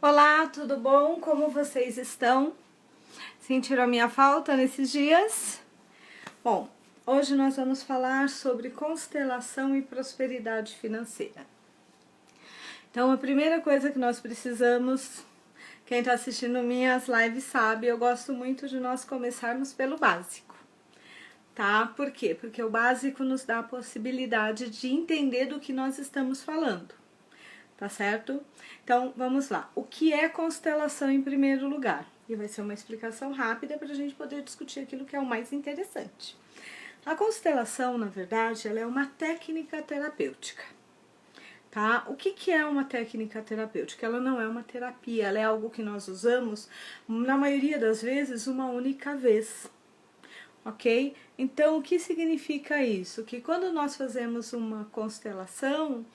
Olá, tudo bom? Como vocês estão? Sentiram a minha falta nesses dias? Bom, hoje nós vamos falar sobre constelação e prosperidade financeira. Então, a primeira coisa que nós precisamos, quem está assistindo minhas lives sabe, eu gosto muito de nós começarmos pelo básico, tá? Por quê? Porque o básico nos dá a possibilidade de entender do que nós estamos falando. Tá certo? Então, vamos lá. O que é constelação em primeiro lugar? E vai ser uma explicação rápida para a gente poder discutir aquilo que é o mais interessante. A constelação, na verdade, ela é uma técnica terapêutica, tá? O que é uma técnica terapêutica? Ela não é uma terapia, ela é algo que nós usamos, na maioria das vezes, uma única vez. Ok? Então, o que significa isso? Que quando nós fazemos uma constelação,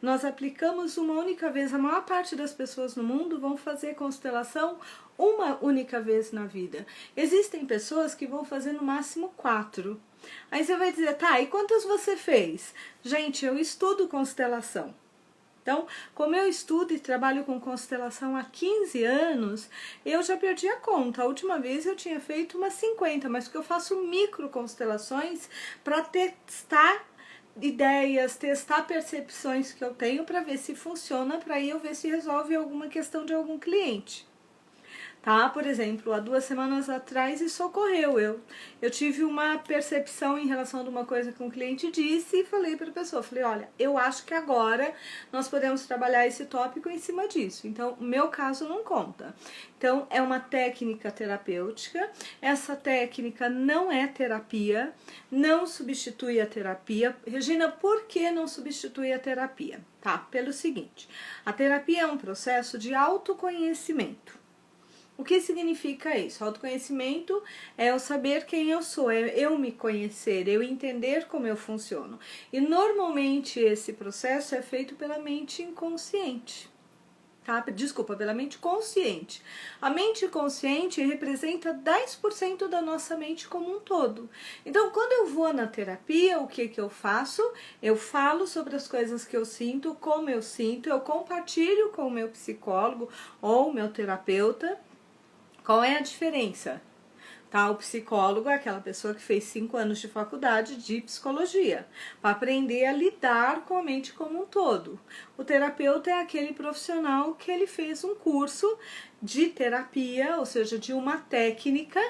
nós aplicamos uma única vez. A maior parte das pessoas no mundo vão fazer constelação uma única vez na vida. Existem pessoas que vão fazer no máximo 4. Aí você vai dizer, tá, e quantas você fez? Gente, eu estudo constelação. Então, como eu estudo e trabalho com constelação há 15 anos, eu já perdi a conta. A última vez eu tinha feito umas 50, mas porque eu faço micro constelações para testar ideias, testar percepções que eu tenho para ver se funciona, para aí eu ver se resolve alguma questão de algum cliente. Tá? Por exemplo, há 2 semanas atrás isso ocorreu. Eu tive uma percepção em relação a uma coisa que um cliente disse e falei para a pessoa, falei, olha, eu acho que agora nós podemos trabalhar esse tópico em cima disso. Então, o meu caso não conta. Então, é uma técnica terapêutica. Essa técnica não é terapia, não substitui a terapia. Regina, por que não substitui a terapia? Tá? Pelo seguinte, a terapia é um processo de autoconhecimento. O que significa isso? Autoconhecimento é eu saber quem eu sou, é eu me conhecer, eu entender como eu funciono. E normalmente esse processo é feito pela mente inconsciente. Tá? Desculpa, pela mente consciente. A mente consciente representa 10% da nossa mente como um todo. Então, quando eu vou na terapia, o que eu faço? Eu falo sobre as coisas que eu sinto, como eu sinto, eu compartilho com o meu psicólogo ou o meu terapeuta. Qual é a diferença? Tá? O psicólogo é aquela pessoa que fez 5 anos de faculdade de psicologia, para aprender a lidar com a mente como um todo. O terapeuta é aquele profissional que ele fez um curso de terapia, ou seja, de uma técnica,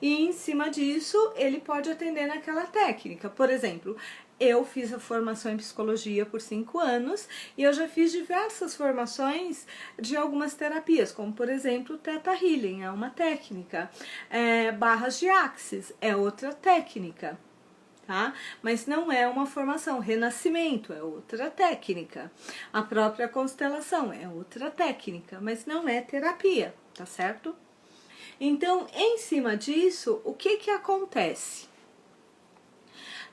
e em cima disso ele pode atender naquela técnica. Por exemplo, eu fiz a formação em psicologia por 5 anos e eu já fiz diversas formações de algumas terapias, como por exemplo Theta Healing, é uma técnica, barras de Axis é outra técnica, tá? Mas não é uma formação. Renascimento é outra técnica, a própria constelação é outra técnica, mas não é terapia, tá certo? Então, em cima disso, o que acontece?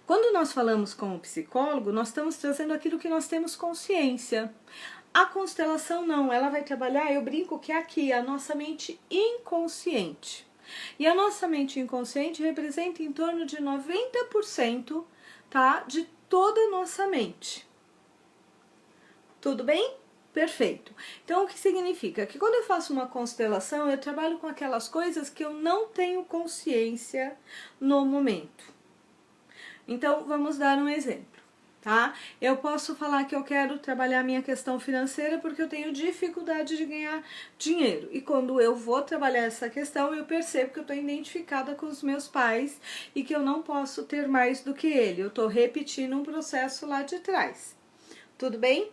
Quando nós falamos com o psicólogo, nós estamos trazendo aquilo que nós temos consciência. A constelação não, ela vai trabalhar, eu brinco que é aqui, a nossa mente inconsciente. E a nossa mente inconsciente representa em torno de 90%, tá, de toda a nossa mente. Tudo bem? Perfeito. Então, o que significa? Que quando eu faço uma constelação, eu trabalho com aquelas coisas que eu não tenho consciência no momento. Então, vamos dar um exemplo, tá? Eu posso falar que eu quero trabalhar a minha questão financeira porque eu tenho dificuldade de ganhar dinheiro. E quando eu vou trabalhar essa questão, eu percebo que eu estou identificada com os meus pais e que eu não posso ter mais do que ele. Eu estou repetindo um processo lá de trás. Tudo bem?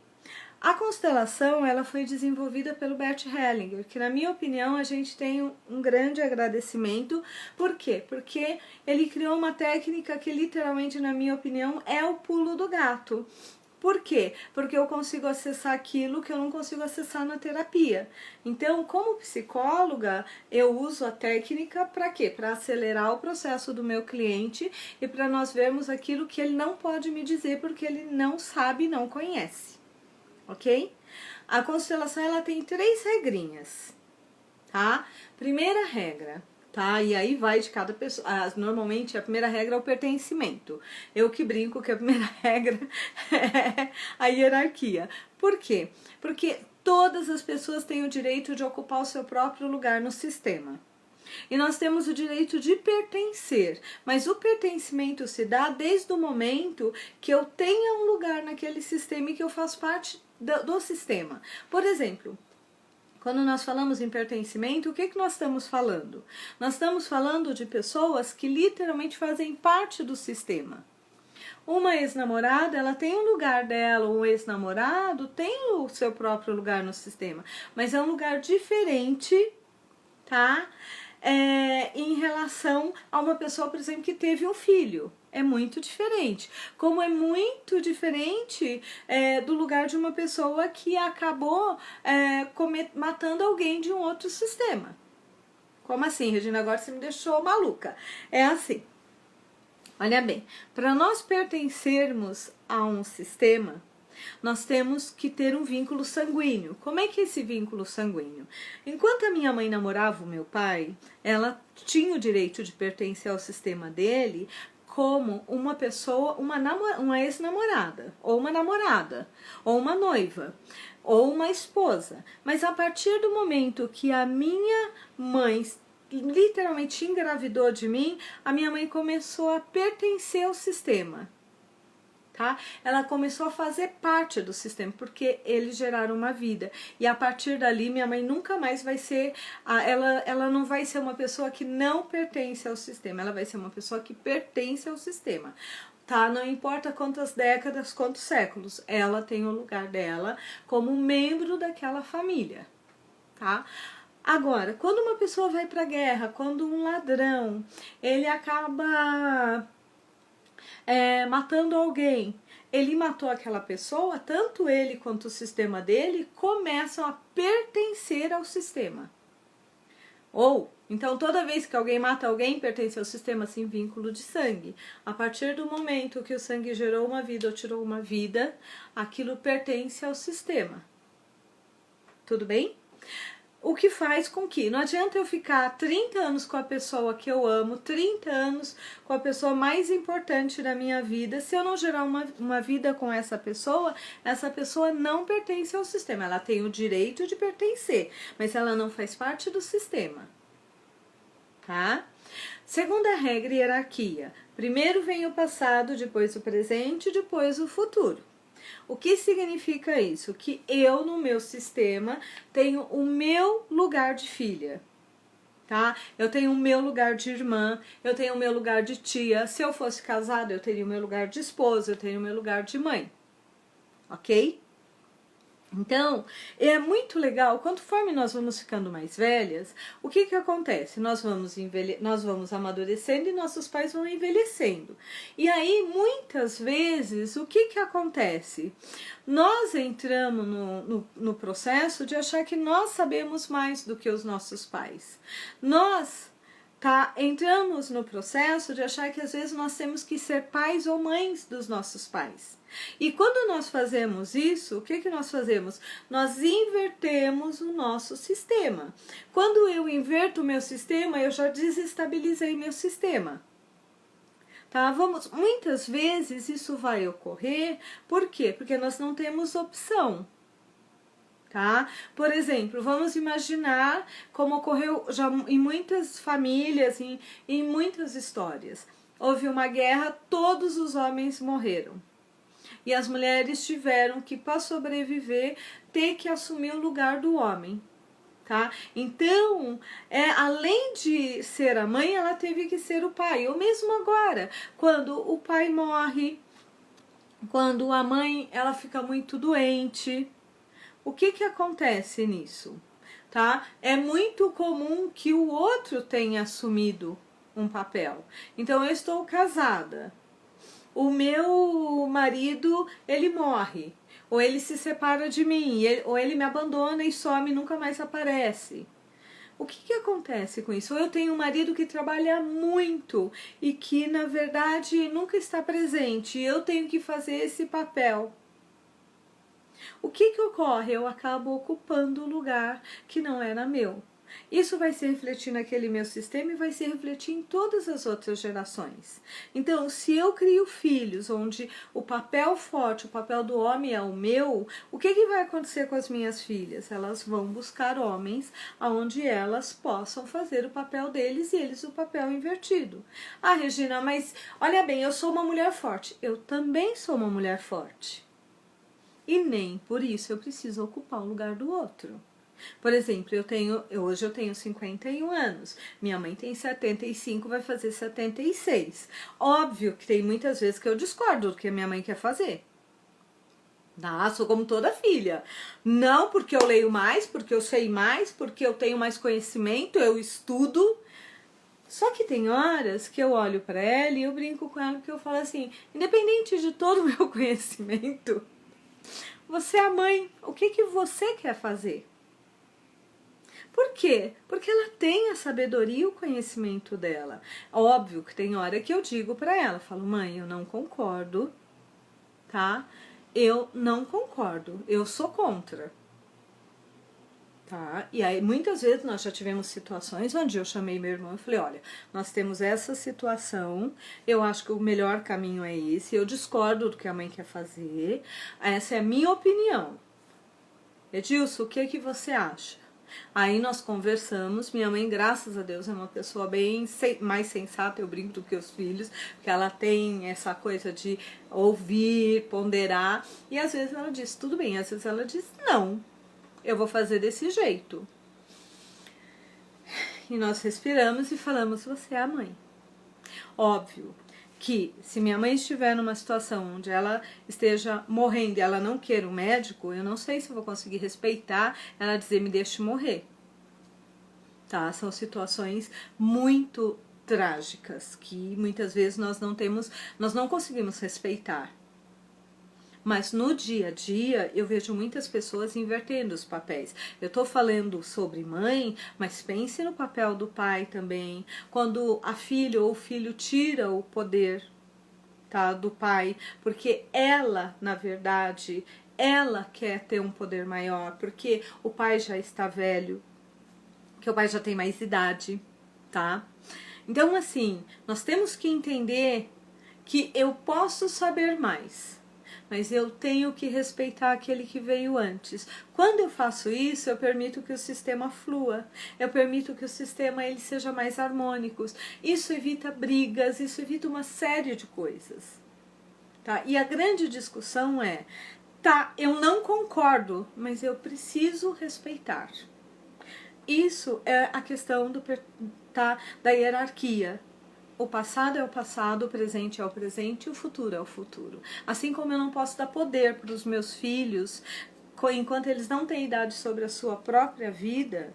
A constelação, ela foi desenvolvida pelo Bert Hellinger, que na minha opinião a gente tem um grande agradecimento. Por quê? Porque ele criou uma técnica que literalmente, na minha opinião, é o pulo do gato. Por quê? Porque eu consigo acessar aquilo que eu não consigo acessar na terapia. Então, como psicóloga, eu uso a técnica para quê? Para acelerar o processo do meu cliente e para nós vermos aquilo que ele não pode me dizer porque ele não sabe, não conhece. Ok? A constelação, ela tem 3 regrinhas, tá? Primeira regra, tá? E aí vai de cada pessoa. Normalmente a primeira regra é o pertencimento. Eu que brinco que a primeira regra é a hierarquia. Por quê? Porque todas as pessoas têm o direito de ocupar o seu próprio lugar no sistema. E nós temos o direito de pertencer, mas o pertencimento se dá desde o momento que eu tenha um lugar naquele sistema e que eu faço parte do sistema. Por exemplo, quando nós falamos em pertencimento, o que nós estamos falando? Nós estamos falando de pessoas que literalmente fazem parte do sistema. Uma ex-namorada, ela tem um lugar dela, um ex-namorado tem o seu próprio lugar no sistema, mas é um lugar diferente, tá? Em relação a uma pessoa, por exemplo, que teve um filho. É muito diferente. Como é muito diferente do lugar de uma pessoa que acabou matando alguém de um outro sistema. Como assim, Regina? Agora você me deixou maluca. É assim. Olha bem, para nós pertencermos a um sistema, nós temos que ter um vínculo sanguíneo. Como é que é esse vínculo sanguíneo? Enquanto a minha mãe namorava o meu pai, ela tinha o direito de pertencer ao sistema dele como uma pessoa, uma ex-namorada, ou uma namorada, ou uma noiva, ou uma esposa. Mas a partir do momento que a minha mãe literalmente engravidou de mim, a minha mãe começou a pertencer ao sistema. Tá? Ela começou a fazer parte do sistema, porque eles geraram uma vida. E a partir dali, minha mãe nunca mais vai ser... Ela não vai ser uma pessoa que não pertence ao sistema, ela vai ser uma pessoa que pertence ao sistema. Tá? Não importa quantas décadas, quantos séculos, ela tem o lugar dela como membro daquela família. Tá? Agora, quando uma pessoa vai para a guerra, quando um ladrão, ele acaba... matando alguém, ele matou aquela pessoa, tanto ele quanto o sistema dele começam a pertencer ao sistema. Ou, então toda vez que alguém mata alguém, pertence ao sistema, assim, vínculo de sangue. A partir do momento que o sangue gerou uma vida ou tirou uma vida, aquilo pertence ao sistema. Tudo bem? O que faz com que não adianta eu ficar 30 anos com a pessoa que eu amo, 30 anos com a pessoa mais importante da minha vida, se eu não gerar uma vida com essa pessoa não pertence ao sistema. Ela tem o direito de pertencer, mas ela não faz parte do sistema. Tá? Segunda regra, hierarquia. Primeiro vem o passado, depois o presente, depois o futuro. O que significa isso? Que eu, no meu sistema, tenho o meu lugar de filha, tá? Eu tenho o meu lugar de irmã, eu tenho o meu lugar de tia. Se eu fosse casada, eu teria o meu lugar de esposa, eu teria o meu lugar de mãe, ok? Então, é muito legal, conforme nós vamos ficando mais velhas, o que acontece? Nós vamos amadurecendo e nossos pais vão envelhecendo. E aí, muitas vezes, o que acontece? Nós entramos no processo de achar que nós sabemos mais do que os nossos pais. Entramos no processo de achar que às vezes nós temos que ser pais ou mães dos nossos pais. E quando nós fazemos isso, o que nós fazemos? Nós invertemos o nosso sistema. Quando eu inverto o meu sistema, eu já desestabilizei meu sistema. Tá? Muitas vezes isso vai ocorrer, por quê? Porque nós não temos opção. Tá? Por exemplo, vamos imaginar como ocorreu já em muitas famílias, em muitas histórias. Houve uma guerra, todos os homens morreram. E as mulheres tiveram que, para sobreviver, ter que assumir o lugar do homem. Tá? Então, além de ser a mãe, ela teve que ser o pai. Ou mesmo agora, quando o pai morre, quando a mãe ela fica muito doente, o que acontece nisso? Tá? É muito comum que o outro tenha assumido um papel. Então, eu estou casada. O meu marido, ele morre, ou ele se separa de mim, ou ele me abandona e some e nunca mais aparece. O que acontece com isso? Ou eu tenho um marido que trabalha muito e que, na verdade, nunca está presente, e eu tenho que fazer esse papel. O que ocorre? Eu acabo ocupando o lugar que não era meu. Isso vai se refletir naquele meu sistema e vai se refletir em todas as outras gerações. Então, se eu crio filhos onde o papel forte, o papel do homem é o meu, o que vai acontecer com as minhas filhas? Elas vão buscar homens onde elas possam fazer o papel deles e eles o papel invertido. Ah, Regina, mas olha bem, eu sou uma mulher forte. Eu também sou uma mulher forte. E nem por isso eu preciso ocupar o lugar do outro. Por exemplo, hoje eu tenho 51 anos, minha mãe tem 75, vai fazer 76. Óbvio que tem muitas vezes que eu discordo do que a minha mãe quer fazer. Sou como toda filha. Não porque eu leio mais, porque eu sei mais, porque eu tenho mais conhecimento, eu estudo. Só que tem horas que eu olho para ela e eu brinco com ela, porque eu falo assim, independente de todo o meu conhecimento, você é a mãe, o que você quer fazer? Por quê? Porque ela tem a sabedoria e o conhecimento dela. Óbvio que tem hora que eu digo pra ela, falo, mãe, eu não concordo, tá? Eu não concordo, eu sou contra. Tá? E aí muitas vezes nós já tivemos situações onde eu chamei meu irmão e falei, olha, nós temos essa situação, eu acho que o melhor caminho é esse, eu discordo do que a mãe quer fazer, essa é a minha opinião. Edilson, o que você acha? Aí nós conversamos, minha mãe, graças a Deus, é uma pessoa bem mais sensata, eu brinco, do que os filhos, porque ela tem essa coisa de ouvir, ponderar, e às vezes ela diz, tudo bem, às vezes ela diz, não, eu vou fazer desse jeito. E nós respiramos e falamos, você é a mãe. Óbvio que se minha mãe estiver numa situação onde ela esteja morrendo e ela não queira um médico, eu não sei se eu vou conseguir respeitar ela dizer me deixe morrer. Tá? São situações muito trágicas que muitas vezes nós não conseguimos respeitar. Mas no dia a dia eu vejo muitas pessoas invertendo os papéis. Eu estou falando sobre mãe, mas pense no papel do pai também. Quando a filha ou o filho tira o poder, tá, do pai, porque ela, na verdade, ela quer ter um poder maior, porque o pai já está velho, que o pai já tem mais idade, tá? Então, assim, nós temos que entender que eu posso saber mais, mas eu tenho que respeitar aquele que veio antes. Quando eu faço isso, eu permito que o sistema flua, eu permito que o sistema ele seja mais harmônico. Isso evita brigas, isso evita uma série de coisas. Tá? E a grande discussão é, tá, eu não concordo, mas eu preciso respeitar. Isso é a questão da hierarquia. O passado é o passado, o presente é o presente e o futuro é o futuro. Assim como eu não posso dar poder para os meus filhos, enquanto eles não têm idade sobre a sua própria vida,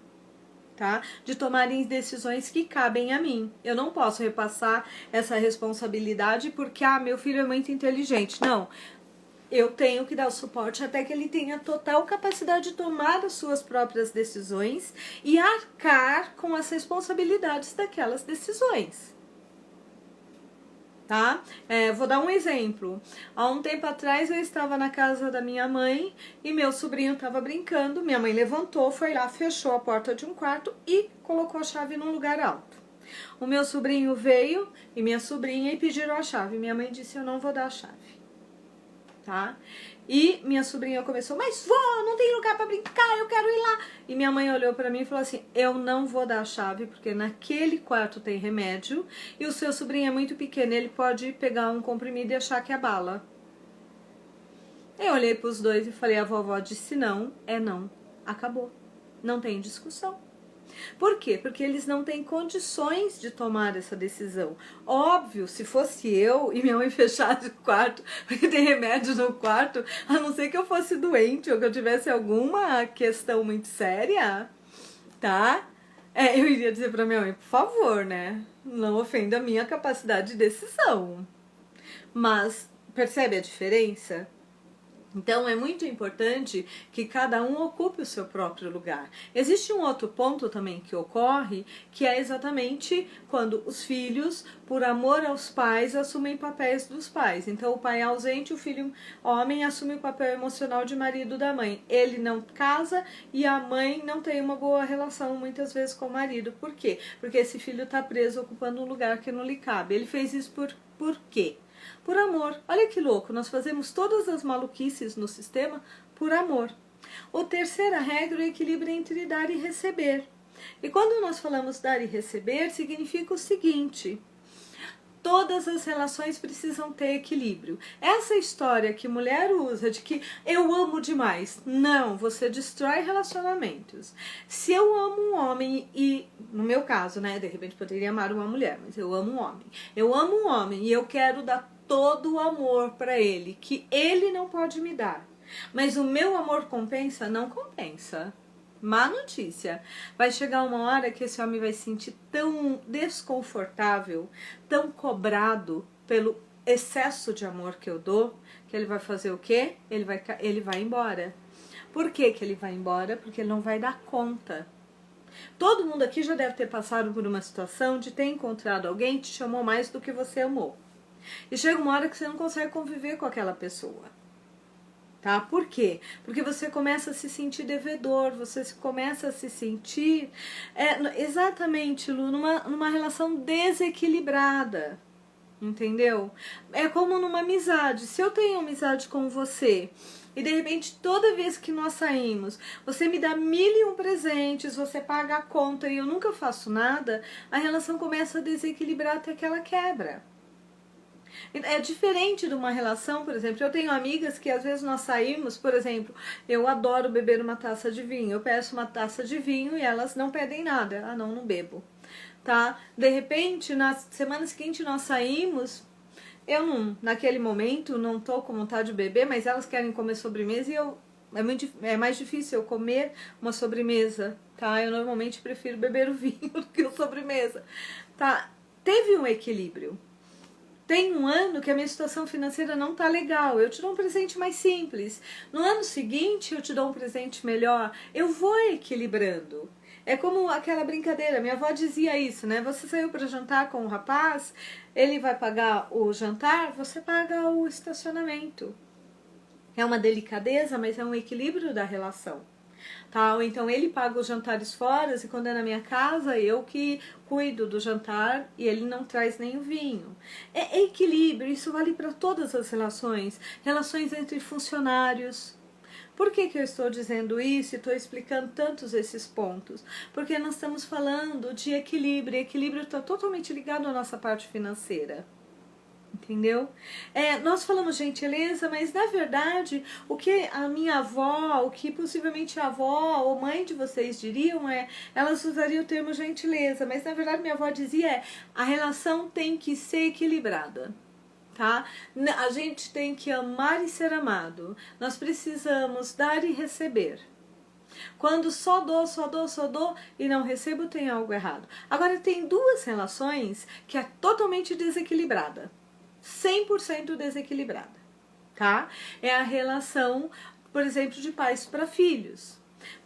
tá? De tomarem decisões que cabem a mim. Eu não posso repassar essa responsabilidade porque, meu filho é muito inteligente. Não. Eu tenho que dar o suporte até que ele tenha total capacidade de tomar as suas próprias decisões e arcar com as responsabilidades daquelas decisões. Tá? Vou dar um exemplo. Há um tempo atrás eu estava na casa da minha mãe e meu sobrinho estava brincando. Minha mãe levantou, foi lá, fechou a porta de um quarto e colocou a chave num lugar alto. O meu sobrinho veio e minha sobrinha e pediram a chave. Minha mãe disse, eu não vou dar a chave. Tá? E minha sobrinha começou, mas vó, não tem lugar para brincar, eu quero ir lá. E minha mãe olhou para mim e falou assim, eu não vou dar a chave porque naquele quarto tem remédio e o seu sobrinho é muito pequeno, ele pode pegar um comprimido e achar que é bala. Eu olhei para os dois e falei, a vovó disse não, é não, acabou, não tem discussão. Por quê? Porque eles não têm condições de tomar essa decisão. Óbvio, se fosse eu e minha mãe fechasse o quarto, porque tem remédio no quarto, a não ser que eu fosse doente ou que eu tivesse alguma questão muito séria, tá? Eu iria dizer pra minha mãe, por favor, né? Não ofenda a minha capacidade de decisão. Mas, percebe a diferença? Então, é muito importante que cada um ocupe o seu próprio lugar. Existe um outro ponto também que ocorre, que é exatamente quando os filhos, por amor aos pais, assumem papéis dos pais. Então, o pai é ausente, o filho homem assume o papel emocional de marido da mãe. Ele não casa e a mãe não tem uma boa relação, muitas vezes, com o marido. Por quê? Porque esse filho está preso, ocupando um lugar que não lhe cabe. Ele fez isso por quê? Por amor. Olha que louco, nós fazemos todas as maluquices no sistema por amor. A terceira regra é o equilíbrio entre dar e receber. E quando nós falamos dar e receber, significa o seguinte: todas as relações precisam ter equilíbrio. Essa história que mulher usa de que eu amo demais, não, você destrói relacionamentos. Se eu amo um homem e, no meu caso, né, de repente poderia amar uma mulher, mas eu amo um homem. Eu amo um homem e eu quero dar todo o amor para ele, que ele não pode me dar. Mas o meu amor compensa? Não compensa. Má notícia. Vai chegar uma hora que esse homem vai se sentir tão desconfortável, tão cobrado pelo excesso de amor que eu dou, que ele vai fazer o quê? Ele vai embora. Por que que ele vai embora? Porque ele não vai dar conta. Todo mundo aqui já deve ter passado por uma situação de ter encontrado alguém que te chamou mais do que você amou. E chega uma hora que você não consegue conviver com aquela pessoa. Tá? Por quê? Porque você começa a se sentir devedor, você começa a se sentir exatamente, Lu, numa relação desequilibrada. Entendeu? É como numa amizade. Se eu tenho amizade com você e de repente toda vez que nós saímos você me dá 1001 presentes, você paga a conta e eu nunca faço nada, a relação começa a desequilibrar até que ela quebra. É diferente de uma relação, por exemplo, eu tenho amigas que às vezes nós saímos, por exemplo, eu adoro beber uma taça de vinho, eu peço uma taça de vinho e elas não pedem nada, ah não não tá? De repente, na semana seguinte nós saímos, eu não, naquele momento não tô com vontade de beber, mas elas querem comer sobremesa e é mais difícil eu comer uma sobremesa, tá? Eu normalmente prefiro beber o vinho do que a sobremesa, tá? Teve um equilíbrio. Tem um ano que a minha situação financeira não tá legal, eu te dou um presente mais simples. No ano seguinte eu te dou um presente melhor. Eu vou equilibrando. É como aquela brincadeira, minha avó dizia isso, né? Você saiu para jantar com um rapaz, ele vai pagar o jantar, você paga o estacionamento. É uma delicadeza, mas é um equilíbrio da relação. Tá? Ou então ele paga os jantares fora e quando é na minha casa eu que cuido do jantar e ele não traz nem o vinho. É equilíbrio, isso vale para todas as relações. Relações entre funcionários. Por que eu estou dizendo isso e estou explicando tantos esses pontos? Porque nós estamos falando de equilíbrio. Equilíbrio está totalmente ligado à nossa parte financeira. Entendeu? Nós falamos gentileza, mas na verdade o que a minha avó, o que possivelmente a avó ou mãe de vocês diriam elas usariam o termo gentileza, mas na verdade minha avó dizia a relação tem que ser equilibrada. Tá? A gente tem que amar e ser amado. Nós precisamos dar e receber. Quando só dou e não recebo, tem algo errado. Agora tem duas relações que é totalmente desequilibrada. 100% desequilibrada, tá? É a relação, por exemplo, de pais para filhos.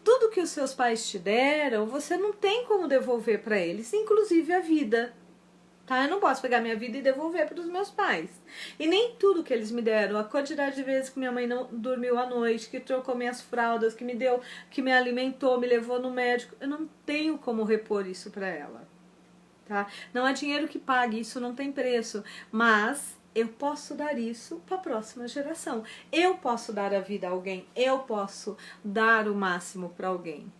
Tudo que os seus pais te deram, você não tem como devolver para eles, inclusive a vida. Tá? Eu não posso pegar minha vida e devolver para os meus pais. E nem tudo que eles me deram, a quantidade de vezes que minha mãe não dormiu à noite, que trocou minhas fraldas, que me deu, que me alimentou, me levou no médico, eu não tenho como repor isso para ela. Tá? Não há dinheiro que pague, isso não tem preço, mas eu posso dar isso para a próxima geração. Eu posso dar a vida a alguém, eu posso dar o máximo para alguém.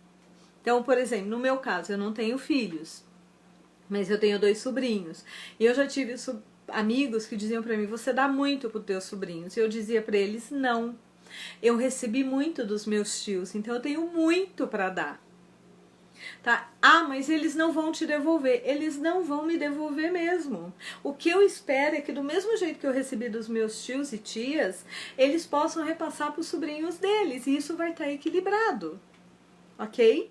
Então, por exemplo, no meu caso, eu não tenho filhos, mas eu tenho 2 sobrinhos. E eu já tive amigos que diziam para mim, você dá muito para os teus sobrinhos. E eu dizia para eles, não. Eu recebi muito dos meus tios, então eu tenho muito para dar. Tá? Ah, mas eles não vão te devolver. Eles não vão me devolver mesmo. O que eu espero é que do mesmo jeito que eu recebi dos meus tios e tias, eles possam repassar para os sobrinhos deles. E isso vai estar equilibrado. Ok?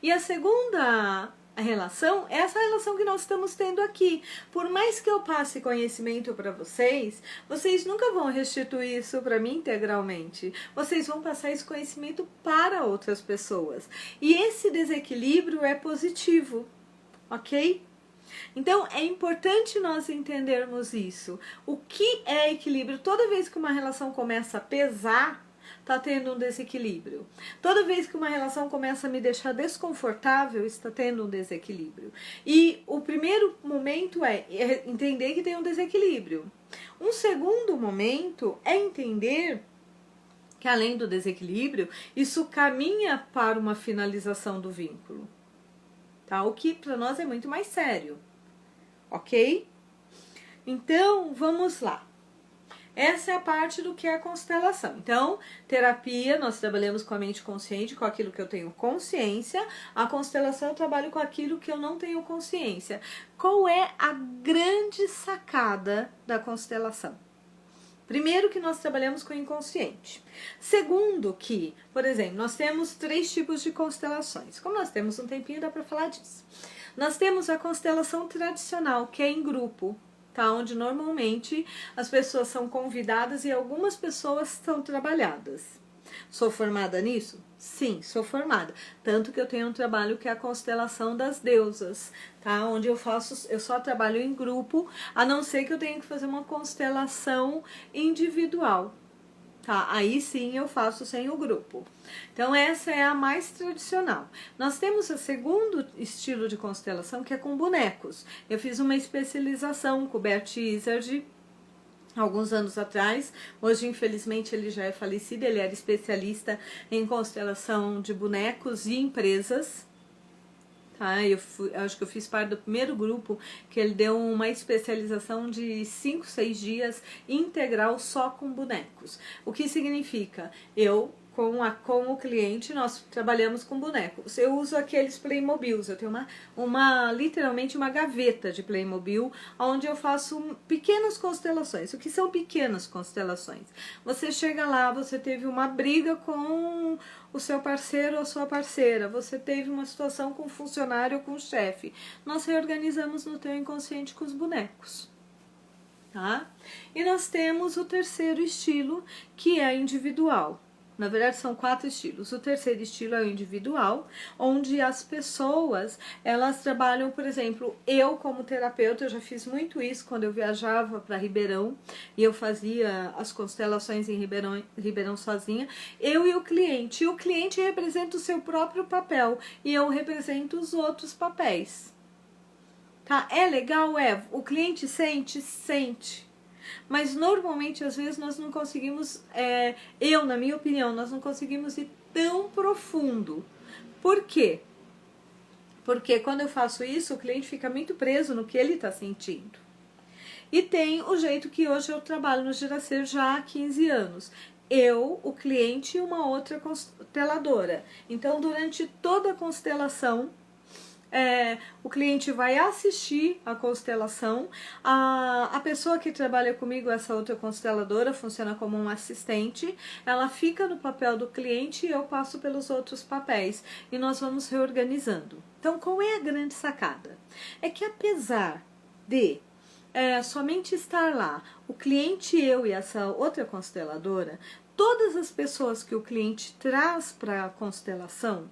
E a segunda a relação é essa relação que nós estamos tendo aqui. Por mais que eu passe conhecimento para vocês, vocês nunca vão restituir isso para mim integralmente. Vocês vão passar esse conhecimento para outras pessoas. E esse desequilíbrio é positivo, ok? Então, é importante nós entendermos isso. O que é equilíbrio? Toda vez que uma relação começa a pesar, está tendo um desequilíbrio. Toda vez que uma relação começa a me deixar desconfortável, está tendo um desequilíbrio. E o primeiro momento é entender que tem um desequilíbrio. Um segundo momento é entender que, além do desequilíbrio, isso caminha para uma finalização do vínculo. Tá? O que para nós é muito mais sério. Ok? Então, vamos lá. Essa é a parte do que é a constelação. Então, terapia, nós trabalhamos com a mente consciente, com aquilo que eu tenho consciência. A constelação, eu trabalho com aquilo que eu não tenho consciência. Qual é a grande sacada da constelação? Primeiro, que nós trabalhamos com o inconsciente. Segundo, que, por exemplo, nós temos 3 tipos de constelações. Como nós temos um tempinho, dá para falar disso. Nós temos a constelação tradicional, que é em grupo. Tá, onde normalmente as pessoas são convidadas e algumas pessoas são trabalhadas. Sou formada nisso? Sim, sou formada. Tanto que eu tenho um trabalho que é a constelação das deusas, tá? Onde eu só trabalho em grupo, a não ser que eu tenha que fazer uma constelação individual. Tá, aí sim eu faço sem o grupo. Então essa é a mais tradicional. Nós temos o segundo estilo de constelação, que é com bonecos. Eu fiz uma especialização com o Bert Izzard alguns anos atrás. Hoje, infelizmente, ele já é falecido. Ele era especialista em constelação de bonecos e empresas. Eu acho que eu fiz parte do primeiro grupo que ele deu uma especialização de 5, 6 dias integral só com bonecos. O que significa? Eu, com o cliente, nós trabalhamos com bonecos. Eu uso aqueles Playmobils. Eu tenho literalmente uma gaveta de Playmobil, onde eu faço pequenas constelações. O que são pequenas constelações? Você chega lá, você teve uma briga com o seu parceiro ou a sua parceira, você teve uma situação com o funcionário ou com o chefe. Nós reorganizamos no teu inconsciente com os bonecos. Tá? E nós temos o terceiro estilo, que é individual. Na verdade, são 4 estilos. O terceiro estilo é o individual, onde as pessoas, elas trabalham, por exemplo, eu como terapeuta, eu já fiz muito isso quando eu viajava para Ribeirão, e eu fazia as constelações em Ribeirão sozinha, eu e o cliente. E o cliente representa o seu próprio papel, e eu represento os outros papéis. Tá? É legal? É. O cliente sente? Sente. Mas normalmente, às vezes, nós não conseguimos, na minha opinião, nós não conseguimos ir tão profundo. Por quê? Porque quando eu faço isso, o cliente fica muito preso no que ele está sentindo. E tem o jeito que hoje eu trabalho no Giracer já há 15 anos. Eu, o cliente e uma outra consteladora. Então, durante toda a constelação, o cliente vai assistir a constelação, a pessoa que trabalha comigo, essa outra consteladora, funciona como um assistente, ela fica no papel do cliente e eu passo pelos outros papéis e nós vamos reorganizando. Então, qual é a grande sacada? É que apesar de somente estar lá o cliente, eu e essa outra consteladora, todas as pessoas que o cliente traz para a constelação,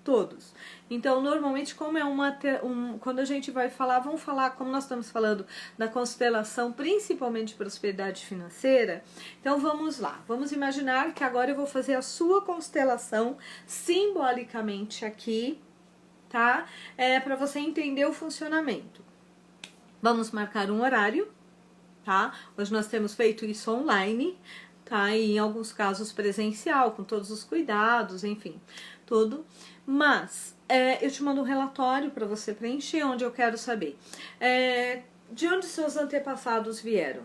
todos. Então, normalmente, como quando a gente vai falar, vamos falar, como nós estamos falando da constelação, principalmente de prosperidade financeira, então vamos lá. Vamos imaginar que agora eu vou fazer a sua constelação simbolicamente aqui, tá? Para você entender o funcionamento. Vamos marcar um horário, tá? Hoje nós temos feito isso online, tá? E em alguns casos presencial, com todos os cuidados, enfim, tudo. Mas eu te mando um relatório para você preencher, onde eu quero saber de onde seus antepassados vieram,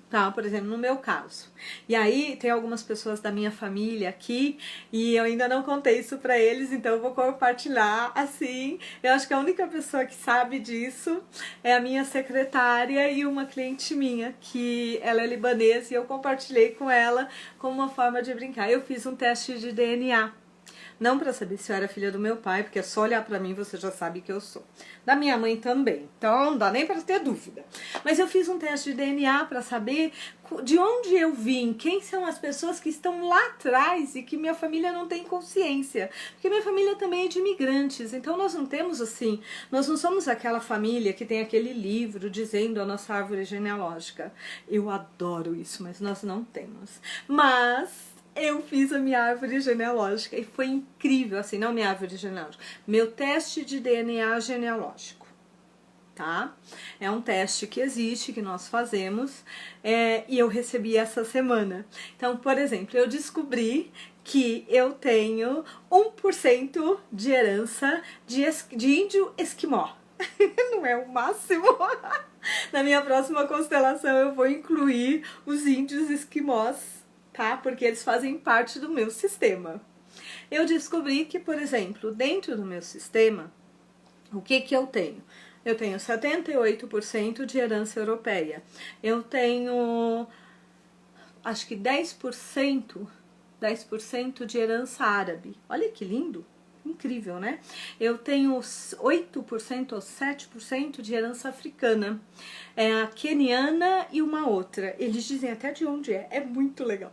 tá? Por exemplo, no meu caso. E aí tem algumas pessoas da minha família aqui e eu ainda não contei isso para eles, então eu vou compartilhar assim. Eu acho que a única pessoa que sabe disso é a minha secretária e uma cliente minha, que ela é libanesa, e eu compartilhei com ela como uma forma de brincar. Eu fiz um teste de DNA Não para saber se eu era filha do meu pai, porque é só olhar para mim você já sabe que eu sou. Da minha mãe também, então não dá nem para ter dúvida. Mas eu fiz um teste de DNA para saber de onde eu vim, quem são as pessoas que estão lá atrás e que minha família não tem consciência. Porque minha família também é de imigrantes, então nós não temos assim, nós não somos aquela família que tem aquele livro dizendo a nossa árvore genealógica. Eu adoro isso, mas nós não temos. Mas eu fiz a minha árvore genealógica e foi incrível, assim, não minha árvore genealógica, meu teste de DNA genealógico, tá? É um teste que existe, que nós fazemos, e eu recebi essa semana. Então, por exemplo, eu descobri que eu tenho 1% de herança de índio esquimó. Não é o máximo? Na minha próxima constelação eu vou incluir os índios esquimós, tá? Porque eles fazem parte do meu sistema. Eu descobri que, por exemplo, dentro do meu sistema, o que eu tenho? Eu tenho 78% de herança europeia. Eu tenho, acho que 10% de herança árabe. Olha que lindo! Incrível, né? Eu tenho 8% ou 7% de herança africana, a queniana e uma outra. Eles dizem até de onde é muito legal.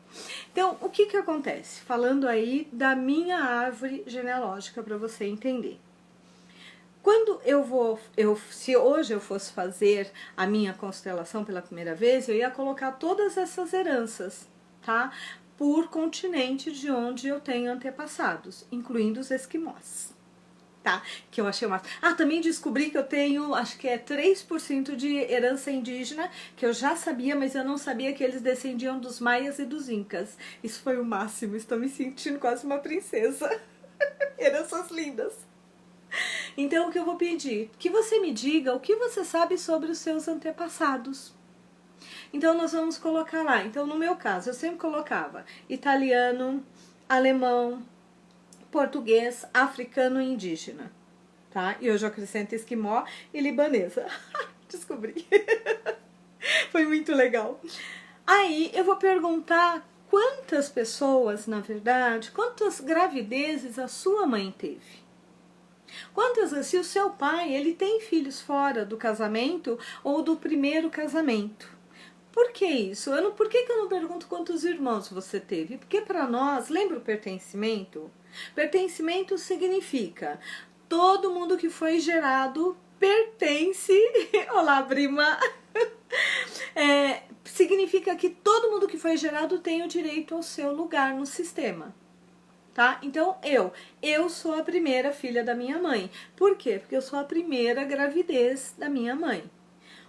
Então, o que acontece? Falando aí da minha árvore genealógica para você entender. Quando se hoje eu fosse fazer a minha constelação pela primeira vez, eu ia colocar todas essas heranças, tá? Por continente de onde eu tenho antepassados, incluindo os esquimós, tá? Que eu achei o máximo. Ah, também descobri que eu tenho, acho que é 3% de herança indígena, que eu já sabia, mas eu não sabia que eles descendiam dos maias e dos incas. Isso foi o máximo, estou me sentindo quase uma princesa. Heranças lindas. Então, o que eu vou pedir? Que você me diga o que você sabe sobre os seus antepassados. Então, nós vamos colocar lá. Então, no meu caso, eu sempre colocava italiano, alemão, português, africano e indígena. Tá? E hoje eu acrescento esquimó e libanesa. Descobri. Foi muito legal. Aí, eu vou perguntar quantas pessoas, na verdade, quantas gravidezes a sua mãe teve. Se o seu pai ele tem filhos fora do casamento ou do primeiro casamento. Por que isso? Por que eu não pergunto quantos irmãos você teve? Porque para nós, lembra o pertencimento? Pertencimento significa todo mundo que foi gerado pertence. Olá, prima! Significa que todo mundo que foi gerado tem o direito ao seu lugar no sistema. Tá? Então, eu sou a primeira filha da minha mãe. Por quê? Porque eu sou a primeira gravidez da minha mãe.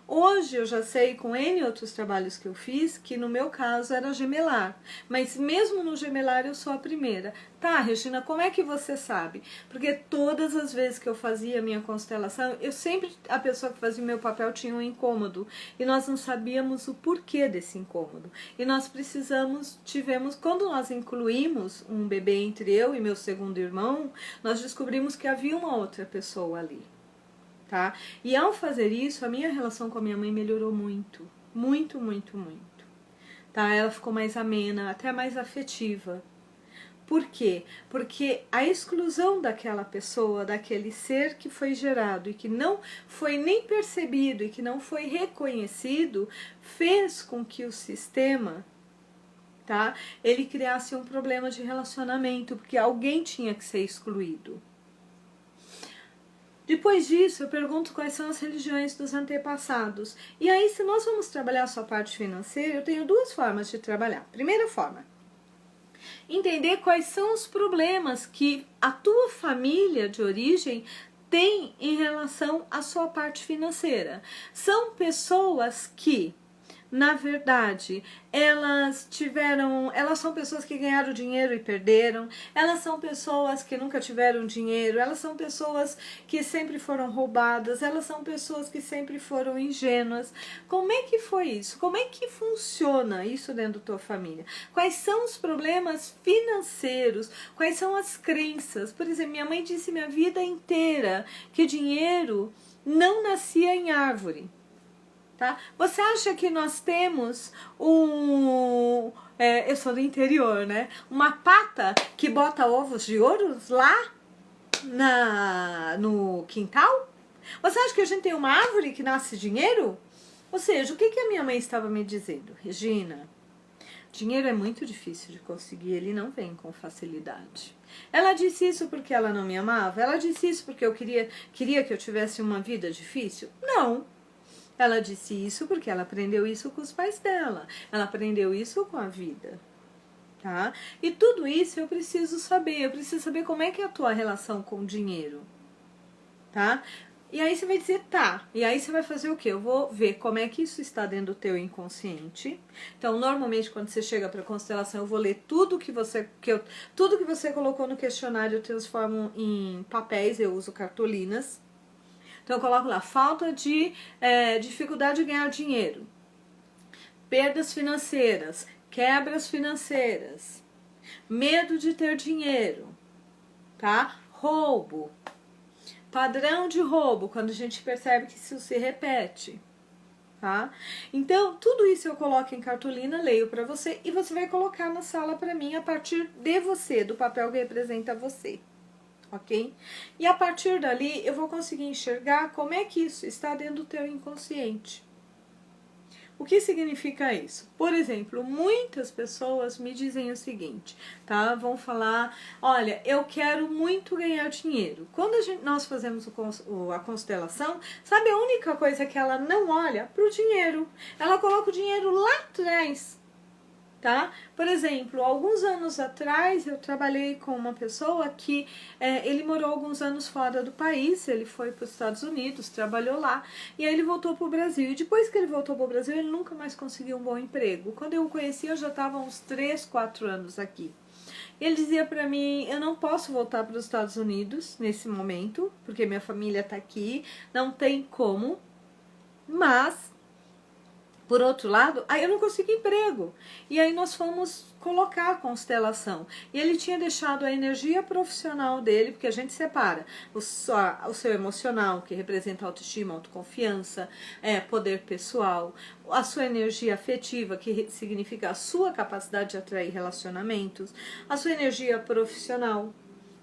Hoje eu já sei, com N outros trabalhos que eu fiz, que no meu caso era gemelar. Mas mesmo no gemelar eu sou a primeira. Tá, Regina, como é que você sabe? Porque todas as vezes que eu fazia a minha constelação, a pessoa que fazia o meu papel tinha um incômodo. E nós não sabíamos o porquê desse incômodo. E nós quando nós incluímos um bebê entre eu e meu segundo irmão, nós descobrimos que havia uma outra pessoa ali. Tá? E ao fazer isso, a minha relação com a minha mãe melhorou muito, muito, muito, muito. Tá? Ela ficou mais amena, até mais afetiva. Por quê? Porque a exclusão daquela pessoa, daquele ser que foi gerado e que não foi nem percebido e que não foi reconhecido, fez com que o sistema, tá, ele criasse um problema de relacionamento, porque alguém tinha que ser excluído. Depois disso, eu pergunto quais são as religiões dos antepassados. E aí, se nós vamos trabalhar a sua parte financeira, eu tenho duas formas de trabalhar. Primeira forma, entender quais são os problemas que a tua família de origem tem em relação à sua parte financeira. São pessoas que, na verdade, elas são pessoas que ganharam dinheiro e perderam, elas são pessoas que nunca tiveram dinheiro, elas são pessoas que sempre foram roubadas, elas são pessoas que sempre foram ingênuas. Como é que foi isso? Como é que funciona isso dentro da tua família? Quais são os problemas financeiros? Quais são as crenças? Por exemplo, minha mãe disse minha vida inteira que dinheiro não nascia em árvore. tá? Você acha que nós temos eu sou do interior, né? Uma pata que bota ovos de ouro lá no quintal? Você acha que a gente tem uma árvore que nasce dinheiro? Ou seja, o que a minha mãe estava me dizendo? Regina, dinheiro é muito difícil de conseguir, ele não vem com facilidade. Ela disse isso porque ela não me amava? Ela disse isso porque eu queria que eu tivesse uma vida difícil? Não. Ela disse isso porque ela aprendeu isso com os pais dela. Ela aprendeu isso com a vida. Tá? E tudo isso eu preciso saber. Eu preciso saber como é que é a tua relação com o dinheiro. Tá? E aí você vai dizer, tá. E aí você vai fazer o quê? Eu vou ver como é que isso está dentro do teu inconsciente. Então, normalmente, quando você chega para a constelação, eu vou ler tudo que você colocou no questionário, eu transformo em papéis, eu uso cartolinas. Então eu coloco lá, falta de dificuldade de ganhar dinheiro, perdas financeiras, quebras financeiras, medo de ter dinheiro, tá? Roubo, padrão de roubo, quando a gente percebe que isso se repete, tá? Então tudo isso eu coloco em cartolina, leio para você e você vai colocar na sala para mim a partir de você, do papel que representa você. Ok? E a partir dali eu vou conseguir enxergar como é que isso está dentro do teu inconsciente. O que significa isso? Por exemplo, muitas pessoas me dizem o seguinte, tá? Vão falar, olha, eu quero muito ganhar dinheiro. Quando nós fazemos a constelação, sabe a única coisa que ela não olha? Para o dinheiro. Ela coloca o dinheiro lá atrás. Tá? Por exemplo, alguns anos atrás eu trabalhei com uma pessoa que ele morou alguns anos fora do país, ele foi para os Estados Unidos, trabalhou lá, e aí ele voltou para o Brasil. E depois que ele voltou para o Brasil, ele nunca mais conseguiu um bom emprego. Quando eu o conheci, eu já estava uns 3, 4 anos aqui. Ele dizia para mim, eu não posso voltar para os Estados Unidos nesse momento, porque minha família está aqui, não tem como, mas... Por outro lado, aí eu não consegui emprego. E aí nós fomos colocar a constelação. E ele tinha deixado a energia profissional dele, porque a gente separa o seu emocional, que representa autoestima, autoconfiança, poder pessoal, a sua energia afetiva, que significa a sua capacidade de atrair relacionamentos, a sua energia profissional,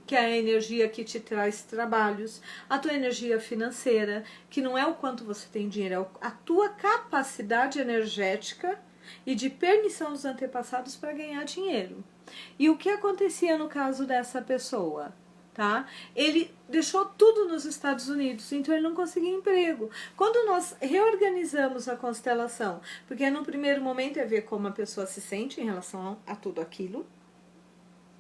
que é a energia que te traz trabalhos, a tua energia financeira, que não é o quanto você tem dinheiro, é a tua capacidade energética e de permissão dos antepassados para ganhar dinheiro. E o que acontecia no caso dessa pessoa? Tá? Ele deixou tudo nos Estados Unidos, então ele não conseguia emprego. Quando nós reorganizamos a constelação, porque no primeiro momento é ver como a pessoa se sente em relação a tudo aquilo,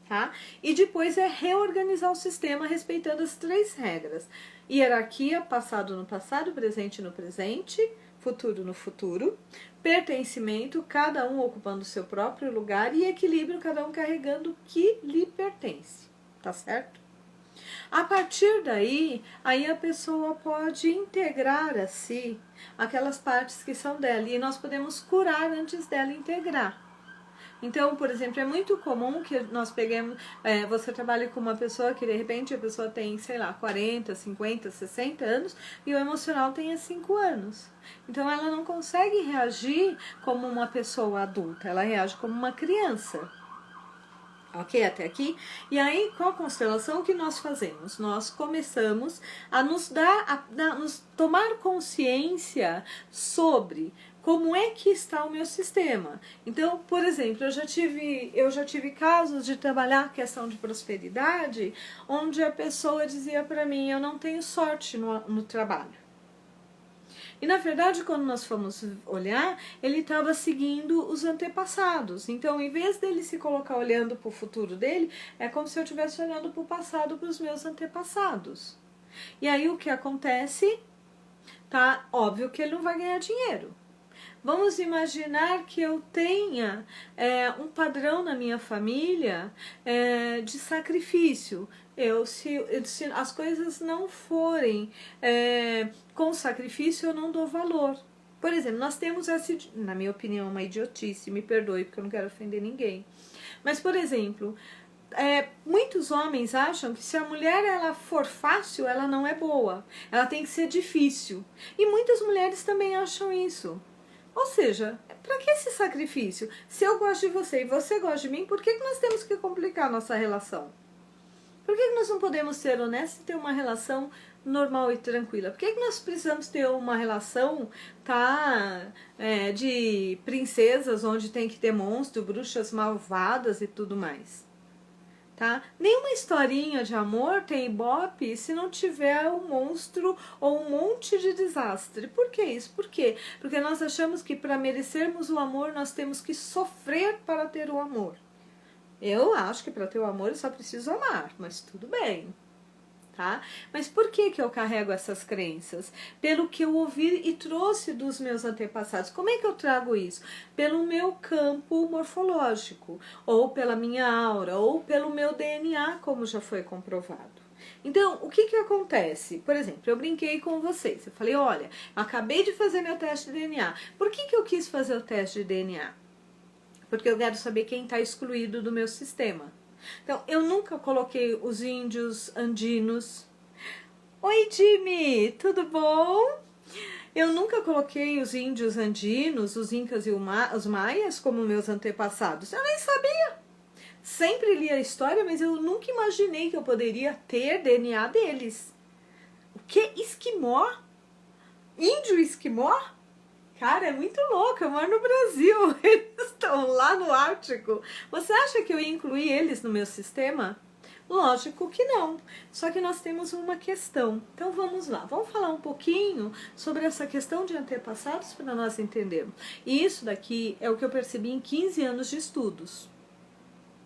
tá? E depois é reorganizar o sistema respeitando as 3 regras. Hierarquia, passado no passado, presente no presente, futuro no futuro. Pertencimento, cada um ocupando o seu próprio lugar. E equilíbrio, cada um carregando o que lhe pertence. Tá certo? A partir daí, aí a pessoa pode integrar a si aquelas partes que são dela. E nós podemos curar antes dela integrar. Então, por exemplo, é muito comum que nós peguemos, você trabalhe com uma pessoa que de repente a pessoa tem, sei lá, 40, 50, 60 anos e o emocional tenha 5 anos. Então ela não consegue reagir como uma pessoa adulta, ela reage como uma criança. Ok, até aqui? E aí, com a constelação, o que nós fazemos? Nós começamos a nos nos tomar consciência sobre como é que está o meu sistema. Então, por exemplo, eu já tive casos de trabalhar a questão de prosperidade, onde a pessoa dizia para mim, eu não tenho sorte no trabalho. E na verdade, quando nós fomos olhar, ele estava seguindo os antepassados. Então, em vez dele se colocar olhando para o futuro dele, é como se eu estivesse olhando para o passado, para os meus antepassados. E aí o que acontece? Tá óbvio que ele não vai ganhar dinheiro. Vamos imaginar que eu tenha um padrão na minha família de sacrifício. Se as coisas não forem com sacrifício, eu não dou valor. Por exemplo, nós temos essa, na minha opinião, uma idiotice, me perdoe porque eu não quero ofender ninguém. Mas, por exemplo, muitos homens acham que se a mulher ela for fácil, ela não é boa. Ela tem que ser difícil. E muitas mulheres também acham isso. Ou seja, para que esse sacrifício? Se eu gosto de você e você gosta de mim, por que nós temos que complicar a nossa relação? Por que nós não podemos ser honestos e ter uma relação normal e tranquila? Por que nós precisamos ter uma relação de princesas, onde tem que ter monstro, bruxas malvadas e tudo mais? Tá? Nenhuma historinha de amor tem ibope se não tiver um monstro ou um monte de desastre. Por que isso? Por quê? Porque nós achamos que para merecermos o amor nós temos que sofrer para ter o amor. Eu acho que para ter o amor eu só preciso amar, mas tudo bem. Tá? Mas por que eu carrego essas crenças? Pelo que eu ouvi e trouxe dos meus antepassados. Como é que eu trago isso? Pelo meu campo morfológico, ou pela minha aura, ou pelo meu DNA, como já foi comprovado. Então, o que acontece? Por exemplo, eu brinquei com vocês. Eu falei, olha, eu acabei de fazer meu teste de DNA. Por que eu quis fazer o teste de DNA? Porque eu quero saber quem está excluído do meu sistema. Então, eu nunca coloquei os índios andinos. Oi, Jimmy, tudo bom? Eu nunca coloquei os índios andinos, os incas e os maias como meus antepassados. Eu nem sabia. Sempre li a história, mas eu nunca imaginei que eu poderia ter DNA deles. O que? Esquimó? Índio esquimó? Cara, é muito louco, eu moro no Brasil, eles estão lá no Ártico. Você acha que eu ia incluir eles no meu sistema? Lógico que não, só que nós temos uma questão. Então vamos lá, vamos falar um pouquinho sobre essa questão de antepassados para nós entendermos. E isso daqui é o que eu percebi em 15 anos de estudos.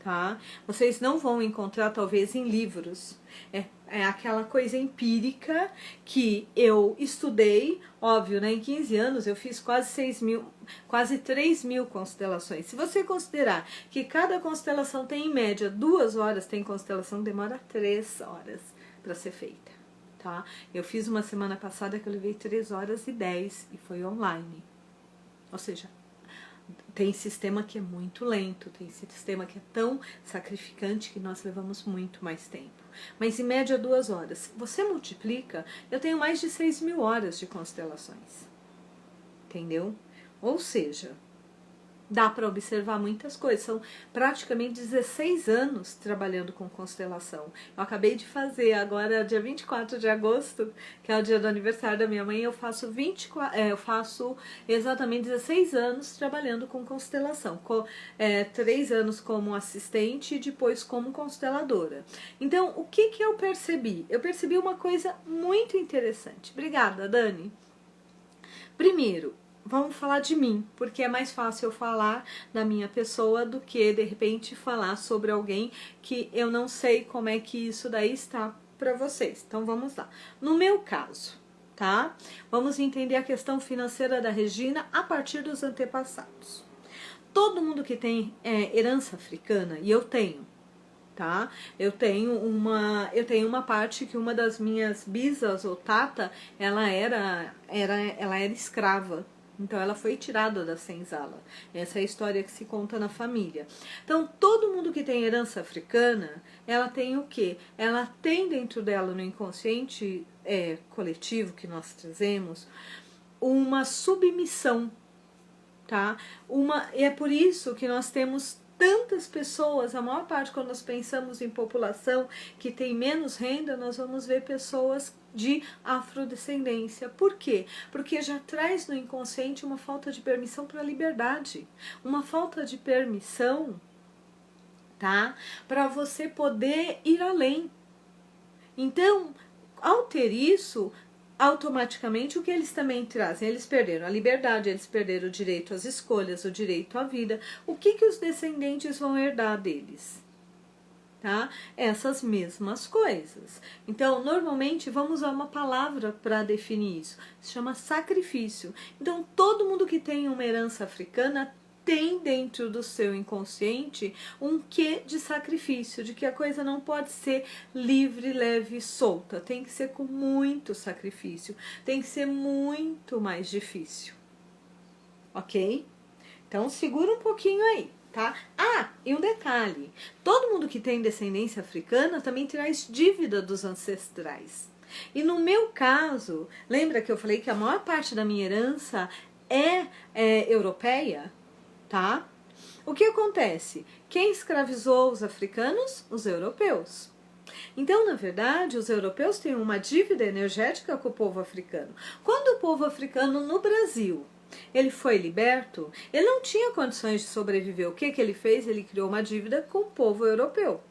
Tá? Vocês não vão encontrar talvez em livros, é aquela coisa empírica que eu estudei, óbvio, né? Em 15 anos eu fiz quase 3 mil constelações. Se você considerar que cada constelação tem em média 2 horas, tem constelação que demora 3 horas para ser feita, tá? Eu fiz uma semana passada que eu levei 3 horas e 10 e foi online, ou seja, tem sistema que é muito lento, tem sistema que é tão sacrificante que nós levamos muito mais tempo. Mas em média 2 horas. Você multiplica, eu tenho mais de 6 mil horas de constelações. Entendeu? Ou seja, dá para observar muitas coisas. São praticamente 16 anos trabalhando com constelação. Eu acabei de fazer agora, dia 24 de agosto, que é o dia do aniversário da minha mãe, eu faço exatamente 16 anos trabalhando com constelação. 3 anos como assistente e depois como consteladora. Então, o que eu percebi? Eu percebi uma coisa muito interessante. Obrigada, Dani. Primeiro, vamos falar de mim, porque é mais fácil eu falar da minha pessoa do que, de repente, falar sobre alguém que eu não sei como é que isso daí está para vocês. Então, vamos lá. No meu caso, tá? Vamos entender a questão financeira da Regina a partir dos antepassados. Todo mundo que tem herança africana, e eu tenho, tá? Eu tenho uma parte que uma das minhas bisas, ou tata, ela era escrava. Então ela foi tirada da senzala. Essa é a história que se conta na família. Então todo mundo que tem herança africana, ela tem o quê? Ela tem dentro dela, no inconsciente coletivo que nós trazemos, uma submissão, tá? E é por isso que nós temos tantas pessoas, a maior parte quando nós pensamos em população que tem menos renda, nós vamos ver pessoas de afrodescendência. Por quê? Porque já traz no inconsciente uma falta de permissão para a liberdade, uma falta de permissão, tá? Para você poder ir além. Então, ao ter isso, automaticamente o que eles também trazem? Eles perderam a liberdade, eles perderam o direito às escolhas, o direito à vida. O que os descendentes vão herdar deles? Tá? Essas mesmas coisas. Então, normalmente, vamos usar uma palavra para definir isso. Se chama sacrifício. Então, todo mundo que tem uma herança africana tem dentro do seu inconsciente um quê de sacrifício, de que a coisa não pode ser livre, leve e solta. Tem que ser com muito sacrifício. Tem que ser muito mais difícil. Ok? Então, segura um pouquinho aí. tá? Ah, e um detalhe, todo mundo que tem descendência africana também traz dívida dos ancestrais. E no meu caso, lembra que eu falei que a maior parte da minha herança é europeia, tá? O que acontece? Quem escravizou os africanos? Os europeus. Então, na verdade, os europeus têm uma dívida energética com o povo africano. Quando o povo africano no Brasil ele foi liberto, ele não tinha condições de sobreviver. O que ele fez? Ele criou uma dívida com o povo europeu.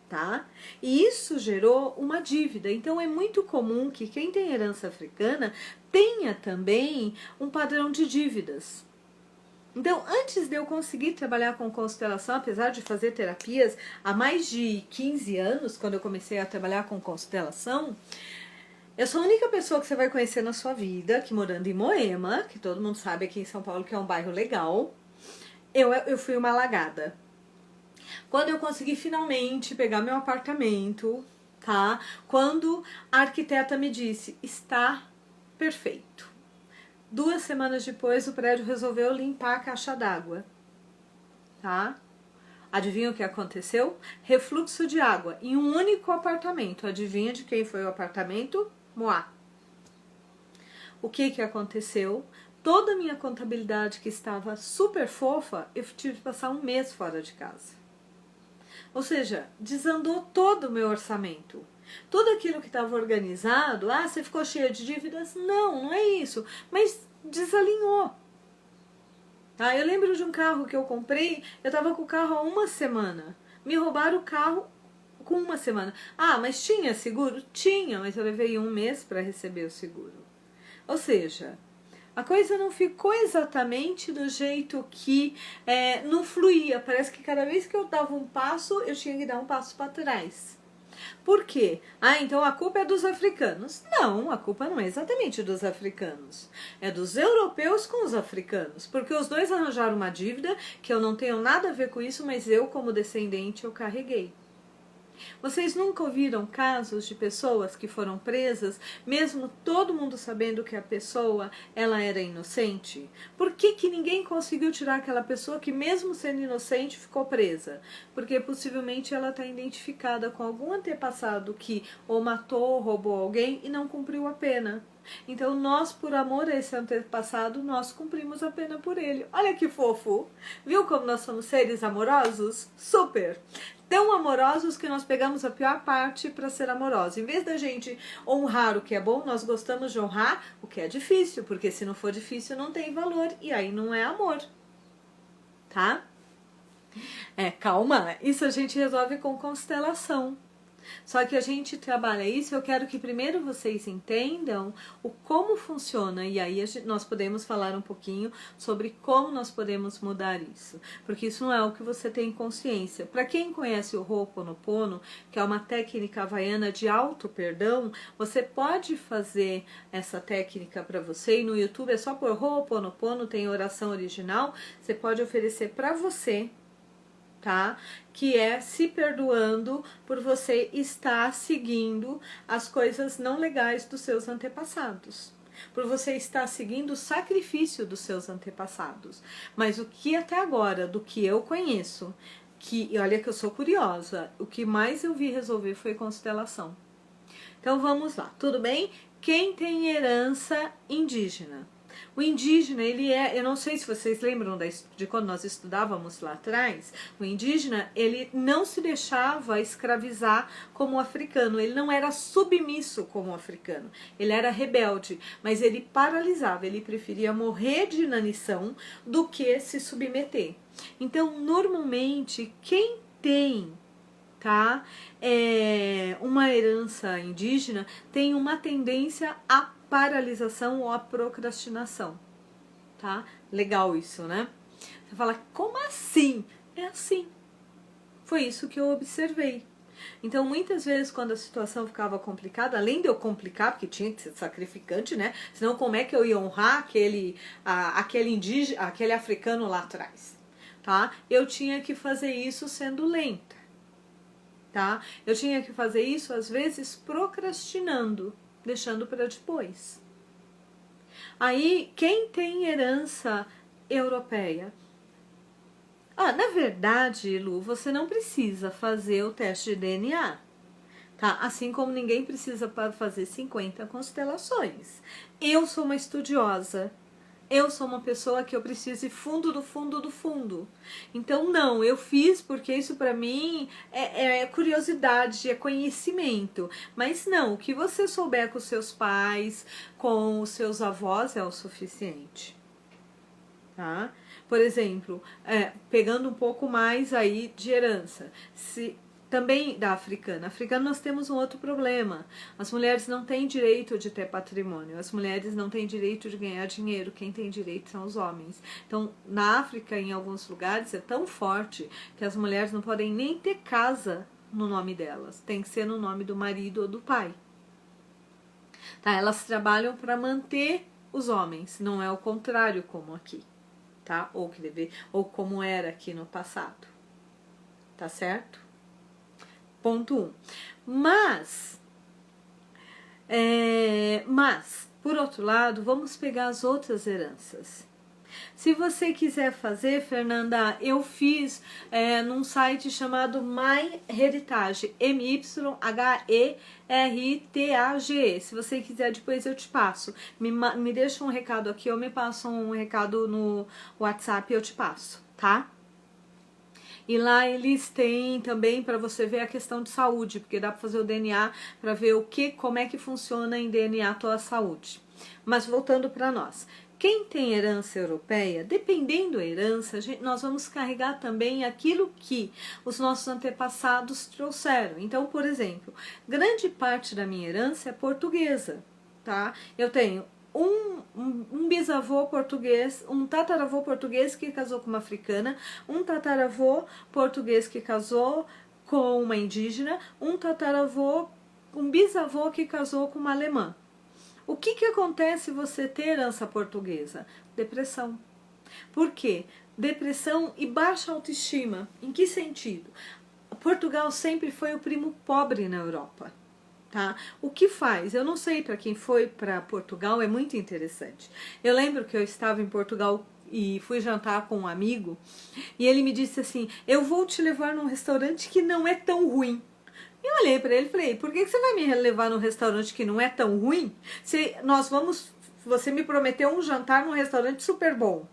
Tá? E isso gerou uma dívida. Então é muito comum que quem tem herança africana tenha também um padrão de dívidas. Então, antes de eu conseguir trabalhar com constelação, apesar de fazer terapias há mais de 15 anos, quando eu comecei a trabalhar com constelação, eu sou a única pessoa que você vai conhecer na sua vida, que morando em Moema, que todo mundo sabe aqui em São Paulo que é um bairro legal, eu fui uma alagada. Quando eu consegui finalmente pegar meu apartamento, tá? Quando a arquiteta me disse, está perfeito. 2 semanas depois, o prédio resolveu limpar a caixa d'água, tá? Adivinha o que aconteceu? Refluxo de água em um único apartamento. Adivinha de quem foi o apartamento? Moá. O que aconteceu? Toda a minha contabilidade que estava super fofa, eu tive que passar 1 mês fora de casa. Ou seja, desandou todo o meu orçamento. Tudo aquilo que estava organizado, você ficou cheia de dívidas? Não, não é isso. Mas desalinhou. Tá? Eu lembro de um carro que eu comprei, eu estava com o carro há 1 semana. Me roubaram o carro com 1 semana. Mas tinha seguro? Tinha, mas eu levei 1 mês para receber o seguro. Ou seja, a coisa não ficou exatamente do jeito que não fluía. Parece que cada vez que eu dava um passo, eu tinha que dar um passo para trás. Por quê? Então a culpa é dos africanos. Não, a culpa não é exatamente dos africanos. É dos europeus com os africanos. Porque os dois arranjaram uma dívida que eu não tenho nada a ver com isso, mas eu, como descendente, eu carreguei. Vocês nunca ouviram casos de pessoas que foram presas, mesmo todo mundo sabendo que a pessoa ela era inocente? Por que ninguém conseguiu tirar aquela pessoa que, mesmo sendo inocente, ficou presa? Porque possivelmente ela está identificada com algum antepassado que ou matou ou roubou alguém e não cumpriu a pena. Então nós, por amor a esse antepassado, nós cumprimos a pena por ele. Olha que fofo! Viu como nós somos seres amorosos? Super! Tão amorosos que nós pegamos a pior parte para ser amorosos. Em vez da gente honrar o que é bom, nós gostamos de honrar o que é difícil, porque se não for difícil não tem valor e aí não é amor, tá? Calma, isso a gente resolve com constelação. Só que a gente trabalha isso, eu quero que primeiro vocês entendam como funciona e aí nós podemos falar um pouquinho sobre como nós podemos mudar isso, porque isso não é o que você tem consciência. Para quem conhece o Ho'oponopono, que é uma técnica havaiana de auto-perdão, você pode fazer essa técnica para você e no YouTube é só por Ho'oponopono, tem oração original, você pode oferecer para você, tá? Que é se perdoando por você estar seguindo as coisas não legais dos seus antepassados. Por você estar seguindo o sacrifício dos seus antepassados. Mas o que até agora, do que eu conheço, e olha que eu sou curiosa, o que mais eu vi resolver foi constelação. Então vamos lá, tudo bem? Quem tem herança indígena? O indígena, eu não sei se vocês lembram de quando nós estudávamos lá atrás, o indígena, ele não se deixava escravizar como o africano, ele não era submisso como o africano, ele era rebelde, mas ele paralisava, ele preferia morrer de inanição do que se submeter. Então, normalmente, quem tem uma herança indígena tem uma tendência à paralisação ou à procrastinação, tá? Legal isso, né? Você fala, como assim? É assim. Foi isso que eu observei. Então, muitas vezes, quando a situação ficava complicada, além de eu complicar, porque tinha que ser sacrificante, né? Senão, como é que eu ia honrar aquele indígena, aquele africano lá atrás, tá? Eu tinha que fazer isso sendo lenta, tá? Eu tinha que fazer isso, às vezes, procrastinando, deixando para depois. Aí, quem tem herança europeia? Na verdade, Lu, você não precisa fazer o teste de DNA, tá? Assim como ninguém precisa fazer 50 constelações. Eu sou uma estudiosa. Eu sou uma pessoa que eu preciso ir fundo do fundo do fundo. Então, não, eu fiz porque isso pra mim é curiosidade, é conhecimento. Mas não, o que você souber com seus pais, com os seus avós é o suficiente. Tá? Por exemplo, pegando um pouco mais aí de herança, também da africana. Africana nós temos um outro problema. As mulheres não têm direito de ter patrimônio, as mulheres não têm direito de ganhar dinheiro, quem tem direito são os homens. Então, na África, em alguns lugares, é tão forte que as mulheres não podem nem ter casa no nome delas, tem que ser no nome do marido ou do pai. Tá? Elas trabalham para manter os homens, não é o contrário como aqui. Tá? Ou como era aqui no passado. Tá certo? Ponto 1. Mas, por outro lado, vamos pegar as outras heranças. Se você quiser fazer, Fernanda, eu fiz num site chamado MyHeritage, MyHeritage. Se você quiser, depois eu te passo. Me deixa um recado aqui, ou me passa um recado no WhatsApp e eu te passo, tá? E lá eles têm também para você ver a questão de saúde, porque dá para fazer o DNA para ver como é que funciona em DNA a tua saúde. Mas voltando para nós. Quem tem herança europeia, dependendo da herança, nós vamos carregar também aquilo que os nossos antepassados trouxeram. Então, por exemplo, grande parte da minha herança é portuguesa, tá? Eu tenho um bisavô português, um tataravô português que casou com uma africana, um tataravô português que casou com uma indígena, um bisavô que casou com uma alemã. O que acontece se você ter herança portuguesa? Depressão. Por quê? Depressão e baixa autoestima. Em que sentido? Portugal sempre foi o primo pobre na Europa. Tá? O que faz? Eu não sei, para quem foi para Portugal é muito interessante. Eu lembro que eu estava em Portugal e fui jantar com um amigo e ele me disse assim: eu vou te levar num restaurante que não é tão ruim. Eu olhei para ele e falei: por que você vai me levar num restaurante que não é tão ruim? Você me prometeu um jantar num restaurante super bom.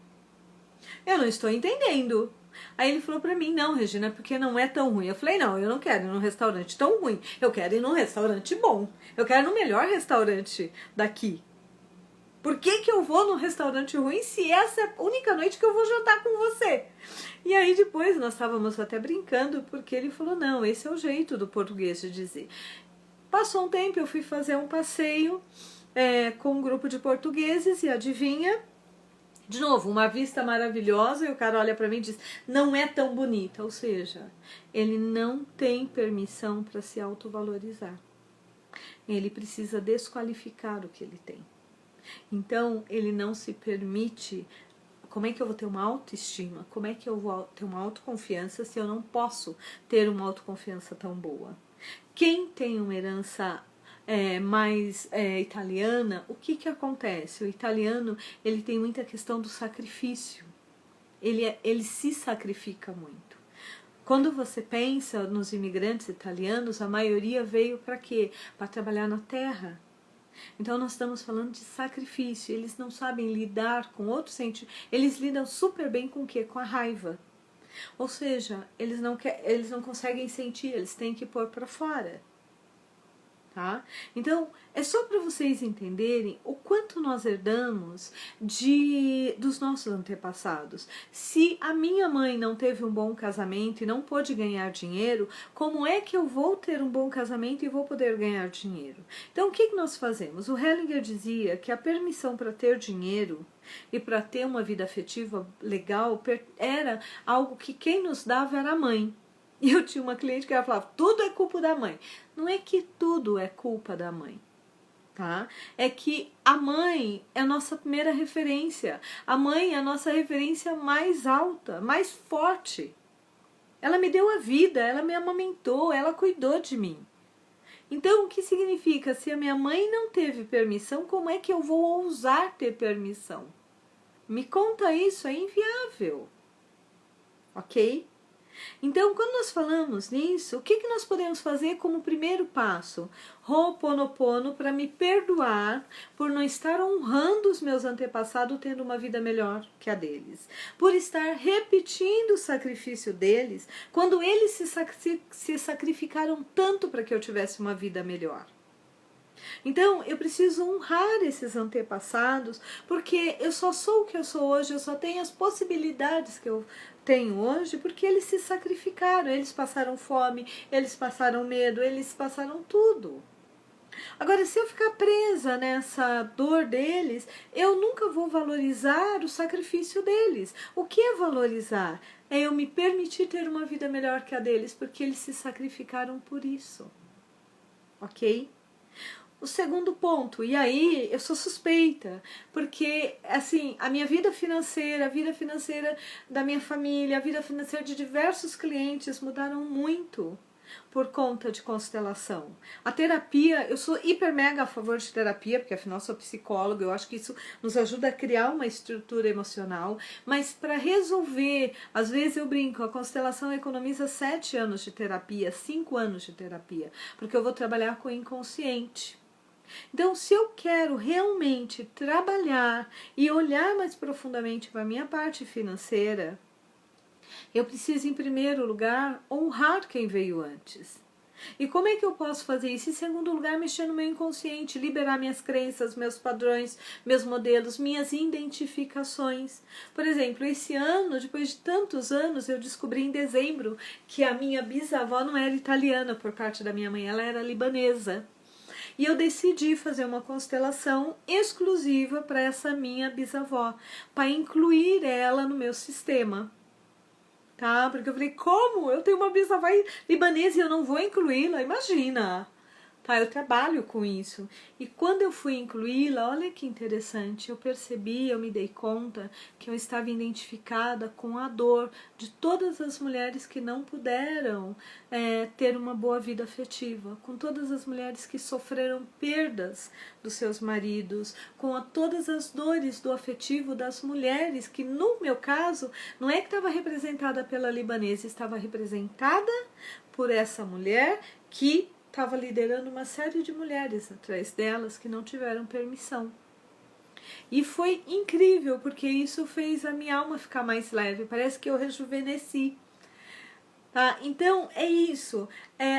Eu não estou entendendo. Aí ele falou pra mim: não, Regina, porque não é tão ruim. Eu falei: não, eu não quero ir num restaurante tão ruim. Eu quero ir num restaurante bom. Eu quero ir no melhor restaurante daqui. Por que eu vou num restaurante ruim se essa é a única noite que eu vou jantar com você? E aí depois nós estávamos até brincando, porque ele falou: não, esse é o jeito do português de dizer. Passou um tempo, eu fui fazer um passeio com um grupo de portugueses e adivinha? De novo, uma vista maravilhosa, e o cara olha para mim e diz: não é tão bonita. Ou seja, ele não tem permissão para se autovalorizar. Ele precisa desqualificar o que ele tem. Então, ele não se permite. Como é que eu vou ter uma autoestima? Como é que eu vou ter uma autoconfiança se eu não posso ter uma autoconfiança tão boa? Quem tem uma herança mais italiana, o que acontece? O italiano, ele tem muita questão do sacrifício. Ele se sacrifica muito. Quando você pensa nos imigrantes italianos, a maioria veio para quê? Para trabalhar na terra. Então nós estamos falando de sacrifício. Eles não sabem lidar com outros sentimentos. Eles lidam super bem com o quê? Com a raiva. Ou seja, eles não conseguem sentir, eles têm que pôr para fora. Tá? Então, é só para vocês entenderem o quanto nós herdamos dos nossos antepassados. Se a minha mãe não teve um bom casamento e não pôde ganhar dinheiro, como é que eu vou ter um bom casamento e vou poder ganhar dinheiro? Então, o que nós fazemos? O Hellinger dizia que a permissão para ter dinheiro e para ter uma vida afetiva legal era algo que quem nos dava era a mãe. E eu tinha uma cliente que ela falava: tudo é culpa da mãe. Não é que tudo é culpa da mãe, tá? É que a mãe é a nossa primeira referência. A mãe é a nossa referência mais alta, mais forte. Ela me deu a vida, ela me amamentou, ela cuidou de mim. Então, o que significa? Se a minha mãe não teve permissão, como é que eu vou ousar ter permissão? Me conta isso, é inviável. ok? Então, quando nós falamos nisso, o que nós podemos fazer como primeiro passo? Ho'oponopono, para me perdoar por não estar honrando os meus antepassados tendo uma vida melhor que a deles. Por estar repetindo o sacrifício deles quando eles se sacrificaram tanto para que eu tivesse uma vida melhor. Então, eu preciso honrar esses antepassados, porque eu só sou o que eu sou hoje, eu só tenho as possibilidades que eu tenho hoje, porque eles se sacrificaram, eles passaram fome, eles passaram medo, eles passaram tudo. Agora, se eu ficar presa nessa dor deles, eu nunca vou valorizar o sacrifício deles. O que é valorizar? É eu me permitir ter uma vida melhor que a deles, porque eles se sacrificaram por isso. Ok? O segundo ponto, e aí eu sou suspeita, porque assim, a minha vida financeira, a vida financeira da minha família, a vida financeira de diversos clientes mudaram muito por conta de constelação. A terapia, eu sou hiper mega a favor de terapia, porque afinal sou psicóloga, eu acho que isso nos ajuda a criar uma estrutura emocional, mas para resolver, às vezes eu brinco, a constelação economiza 7 anos de terapia, 5 anos de terapia, porque eu vou trabalhar com o inconsciente. Então, se eu quero realmente trabalhar e olhar mais profundamente para a minha parte financeira, eu preciso, em primeiro lugar, honrar quem veio antes. E como é que eu posso fazer isso? Em segundo lugar, mexer no meu inconsciente, liberar minhas crenças, meus padrões, meus modelos, minhas identificações. Por exemplo, esse ano, depois de tantos anos, eu descobri em dezembro que a minha bisavó não era italiana por parte da minha mãe, ela era libanesa. E eu decidi fazer uma constelação exclusiva para essa minha bisavó, para incluir ela no meu sistema. Tá? Porque eu falei, como? Eu tenho uma bisavó libanesa e eu não vou incluí-la? Imagina! Tá, eu trabalho com isso. E quando eu fui incluí-la, olha que interessante, eu percebi, eu me dei conta que eu estava identificada com a dor de todas as mulheres que não puderam ter uma boa vida afetiva, com todas as mulheres que sofreram perdas dos seus maridos, com todas as dores do afetivo das mulheres, que no meu caso, não é que estava representada pela libanesa, estava representada por essa mulher que estava liderando uma série de mulheres atrás delas que não tiveram permissão. E foi incrível, porque isso fez a minha alma ficar mais leve, parece que eu rejuvenesci. Tá? Então é isso,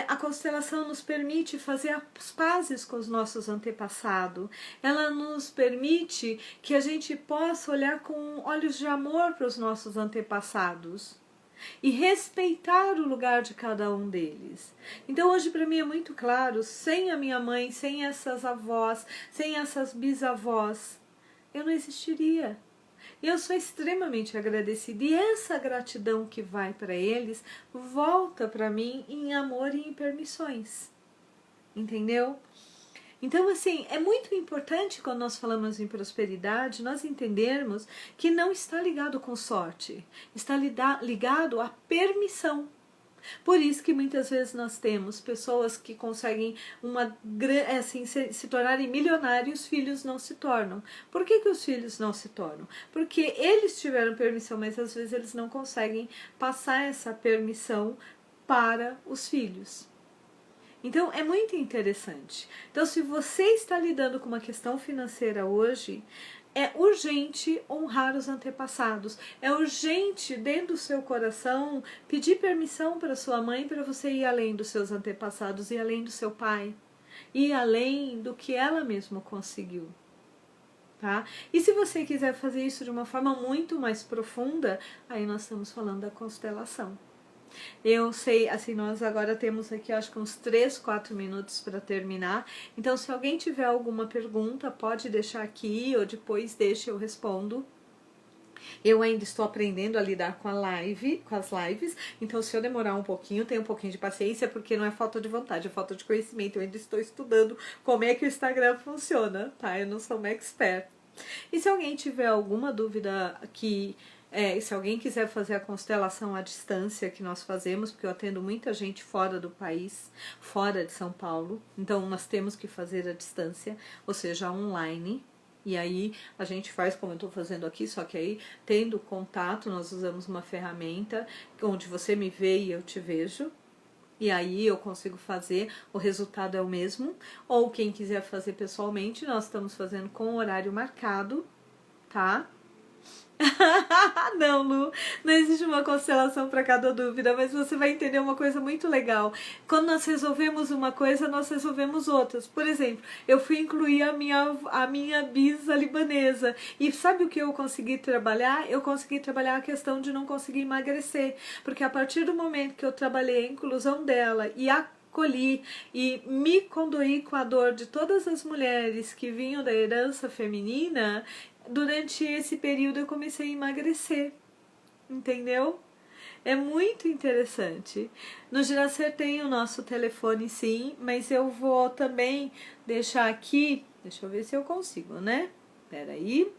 a constelação nos permite fazer as pazes com os nossos antepassados, ela nos permite que a gente possa olhar com olhos de amor para os nossos antepassados e respeitar o lugar de cada um deles. Então hoje para mim é muito claro, sem a minha mãe, sem essas avós, sem essas bisavós, eu não existiria. E eu sou extremamente agradecida, e essa gratidão que vai para eles volta para mim em amor e em permissões. Entendeu? Então, assim, é muito importante quando nós falamos em prosperidade, nós entendermos que não está ligado com sorte, está ligado à permissão. Por isso que muitas vezes nós temos pessoas que conseguem assim, se tornarem milionários e os filhos não se tornam. Por que os filhos não se tornam? Porque eles tiveram permissão, mas às vezes eles não conseguem passar essa permissão para os filhos. Então, é muito interessante. Então, se você está lidando com uma questão financeira hoje, é urgente honrar os antepassados. É urgente, dentro do seu coração, pedir permissão para sua mãe para você ir além dos seus antepassados, ir além do seu pai, ir além do que ela mesma conseguiu. Tá? E se você quiser fazer isso de uma forma muito mais profunda, aí nós estamos falando da constelação. Eu sei, assim, nós agora temos aqui acho que uns 3, 4 minutos para terminar. Então, se alguém tiver alguma pergunta, pode deixar aqui ou depois deixa eu respondo. Eu ainda estou aprendendo a lidar com as lives, então se eu demorar um pouquinho, tenha um pouquinho de paciência, porque não é falta de vontade, é falta de conhecimento. Eu ainda estou estudando como é que o Instagram funciona, tá? Eu não sou uma expert. E se alguém tiver alguma dúvida aqui, se alguém quiser fazer a constelação à distância que nós fazemos, porque eu atendo muita gente fora do país, fora de São Paulo, então nós temos que fazer à distância, ou seja, online. E aí a gente faz como eu estou fazendo aqui, só que aí tendo contato, nós usamos uma ferramenta onde você me vê e eu te vejo. E aí eu consigo fazer, o resultado é o mesmo. Ou quem quiser fazer pessoalmente, nós estamos fazendo com horário marcado, tá? Não, Lu, não existe uma constelação para cada dúvida, mas você vai entender uma coisa muito legal. Quando nós resolvemos uma coisa, nós resolvemos outras. Por exemplo, eu fui incluir a minha bisa libanesa. E sabe o que eu consegui trabalhar? Eu consegui trabalhar a questão de não conseguir emagrecer. Porque a partir do momento que eu trabalhei a inclusão dela e acolhi e me conduí com a dor de todas as mulheres que vinham da herança feminina, durante esse período eu comecei a emagrecer, entendeu? É muito interessante. No Giracer tem o nosso telefone, sim, mas eu vou também deixar aqui, deixa eu ver se eu consigo, né? Peraí.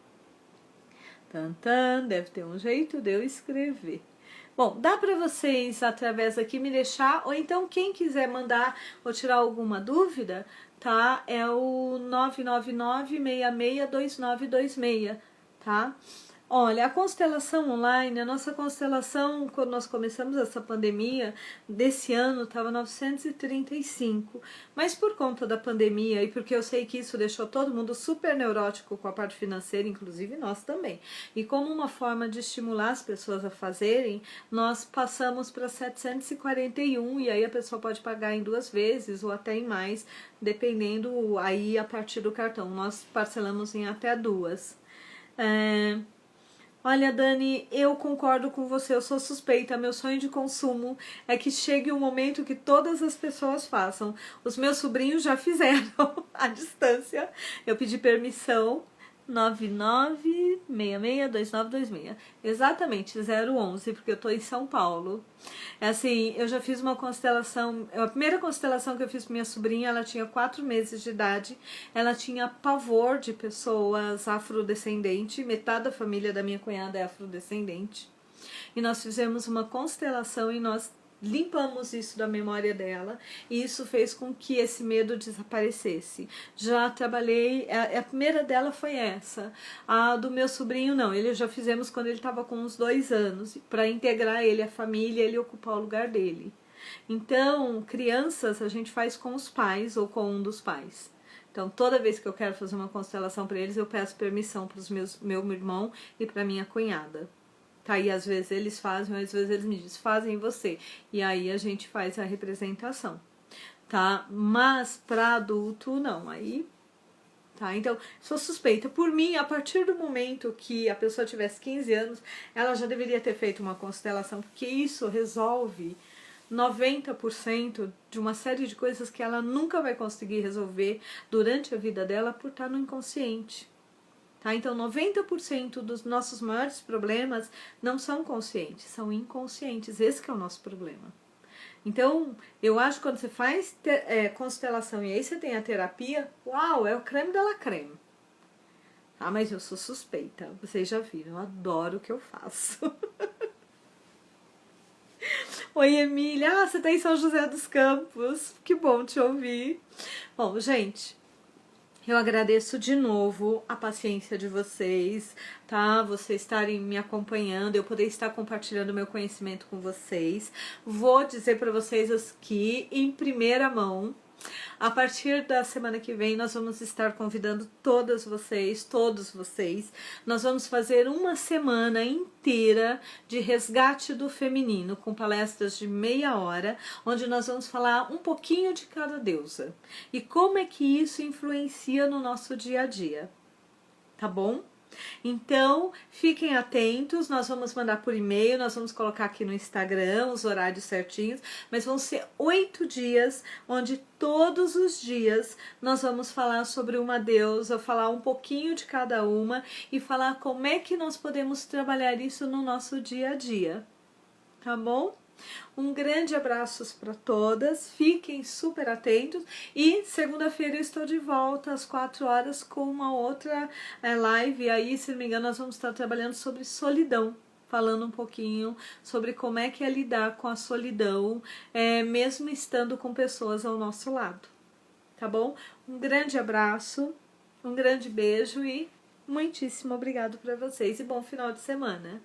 Tantan, deve ter um jeito de eu escrever. Bom, dá para vocês através aqui me deixar, ou então quem quiser mandar ou tirar alguma dúvida, tá? É o 999-662926, tá? Olha, a constelação online, a nossa constelação, quando nós começamos essa pandemia, desse ano estava 935, mas por conta da pandemia e porque eu sei que isso deixou todo mundo super neurótico com a parte financeira, inclusive nós também, e como uma forma de estimular as pessoas a fazerem, nós passamos para 741 e aí a pessoa pode pagar em 2 vezes ou até em mais, dependendo aí a partir do cartão. Nós parcelamos em até 2. Olha, Dani, eu concordo com você, eu sou suspeita. Meu sonho de consumo é que chegue um momento que todas as pessoas façam. Os meus sobrinhos já fizeram à distância. Eu pedi permissão. 99662926. Exatamente, 011, porque eu tô em São Paulo. É assim, eu já fiz uma constelação. A primeira constelação que eu fiz pra minha sobrinha, ela tinha 4 meses de idade. Ela tinha pavor de pessoas afrodescendentes. Metade da família da minha cunhada é afrodescendente. E nós fizemos uma constelação e nós limpamos isso da memória dela e isso fez com que esse medo desaparecesse. Já trabalhei, a primeira dela foi essa. A do meu sobrinho não, ele já fizemos quando ele estava com uns 2 anos, para integrar ele à família, ele ocupar o lugar dele. Então, crianças a gente faz com os pais ou com um dos pais. Então, toda vez que eu quero fazer uma constelação para eles, eu peço permissão para meu irmão e para minha cunhada. Tá, e às vezes eles fazem, às vezes eles me dizem, fazem você. E aí a gente faz a representação, tá? Mas para adulto, não. Aí, tá? Então, sou suspeita. Por mim, a partir do momento que a pessoa tivesse 15 anos, ela já deveria ter feito uma constelação, porque isso resolve 90% de uma série de coisas que ela nunca vai conseguir resolver durante a vida dela por estar no inconsciente. Tá? Então, 90% dos nossos maiores problemas não são conscientes, são inconscientes. Esse que é o nosso problema. Então, eu acho que quando você faz constelação e aí você tem a terapia, uau, é o creme de la creme. Ah, mas eu sou suspeita, vocês já viram, eu adoro o que eu faço. Oi, Emília, você tá em São José dos Campos, que bom te ouvir. Bom, gente, eu agradeço de novo a paciência de vocês, tá? Vocês estarem me acompanhando, eu poder estar compartilhando meu conhecimento com vocês. Vou dizer para vocês aqui, em primeira mão, a partir da semana que vem nós vamos estar convidando todos vocês, nós vamos fazer uma semana inteira de resgate do feminino, com palestras de meia hora, onde nós vamos falar um pouquinho de cada deusa e como é que isso influencia no nosso dia a dia, tá bom? Então, fiquem atentos, nós vamos mandar por e-mail, nós vamos colocar aqui no Instagram os horários certinhos, mas vão ser 8 dias, onde todos os dias nós vamos falar sobre uma deusa, falar um pouquinho de cada uma e falar como é que nós podemos trabalhar isso no nosso dia a dia, tá bom? Um grande abraço para todas, fiquem super atentos e segunda-feira eu estou de volta às 4 horas com uma outra live. Aí, se não me engano, nós vamos estar trabalhando sobre solidão, falando um pouquinho sobre como é que é lidar com a solidão, mesmo estando com pessoas ao nosso lado, tá bom? Um grande abraço, Um grande beijo e muitíssimo obrigado para vocês e bom final de semana.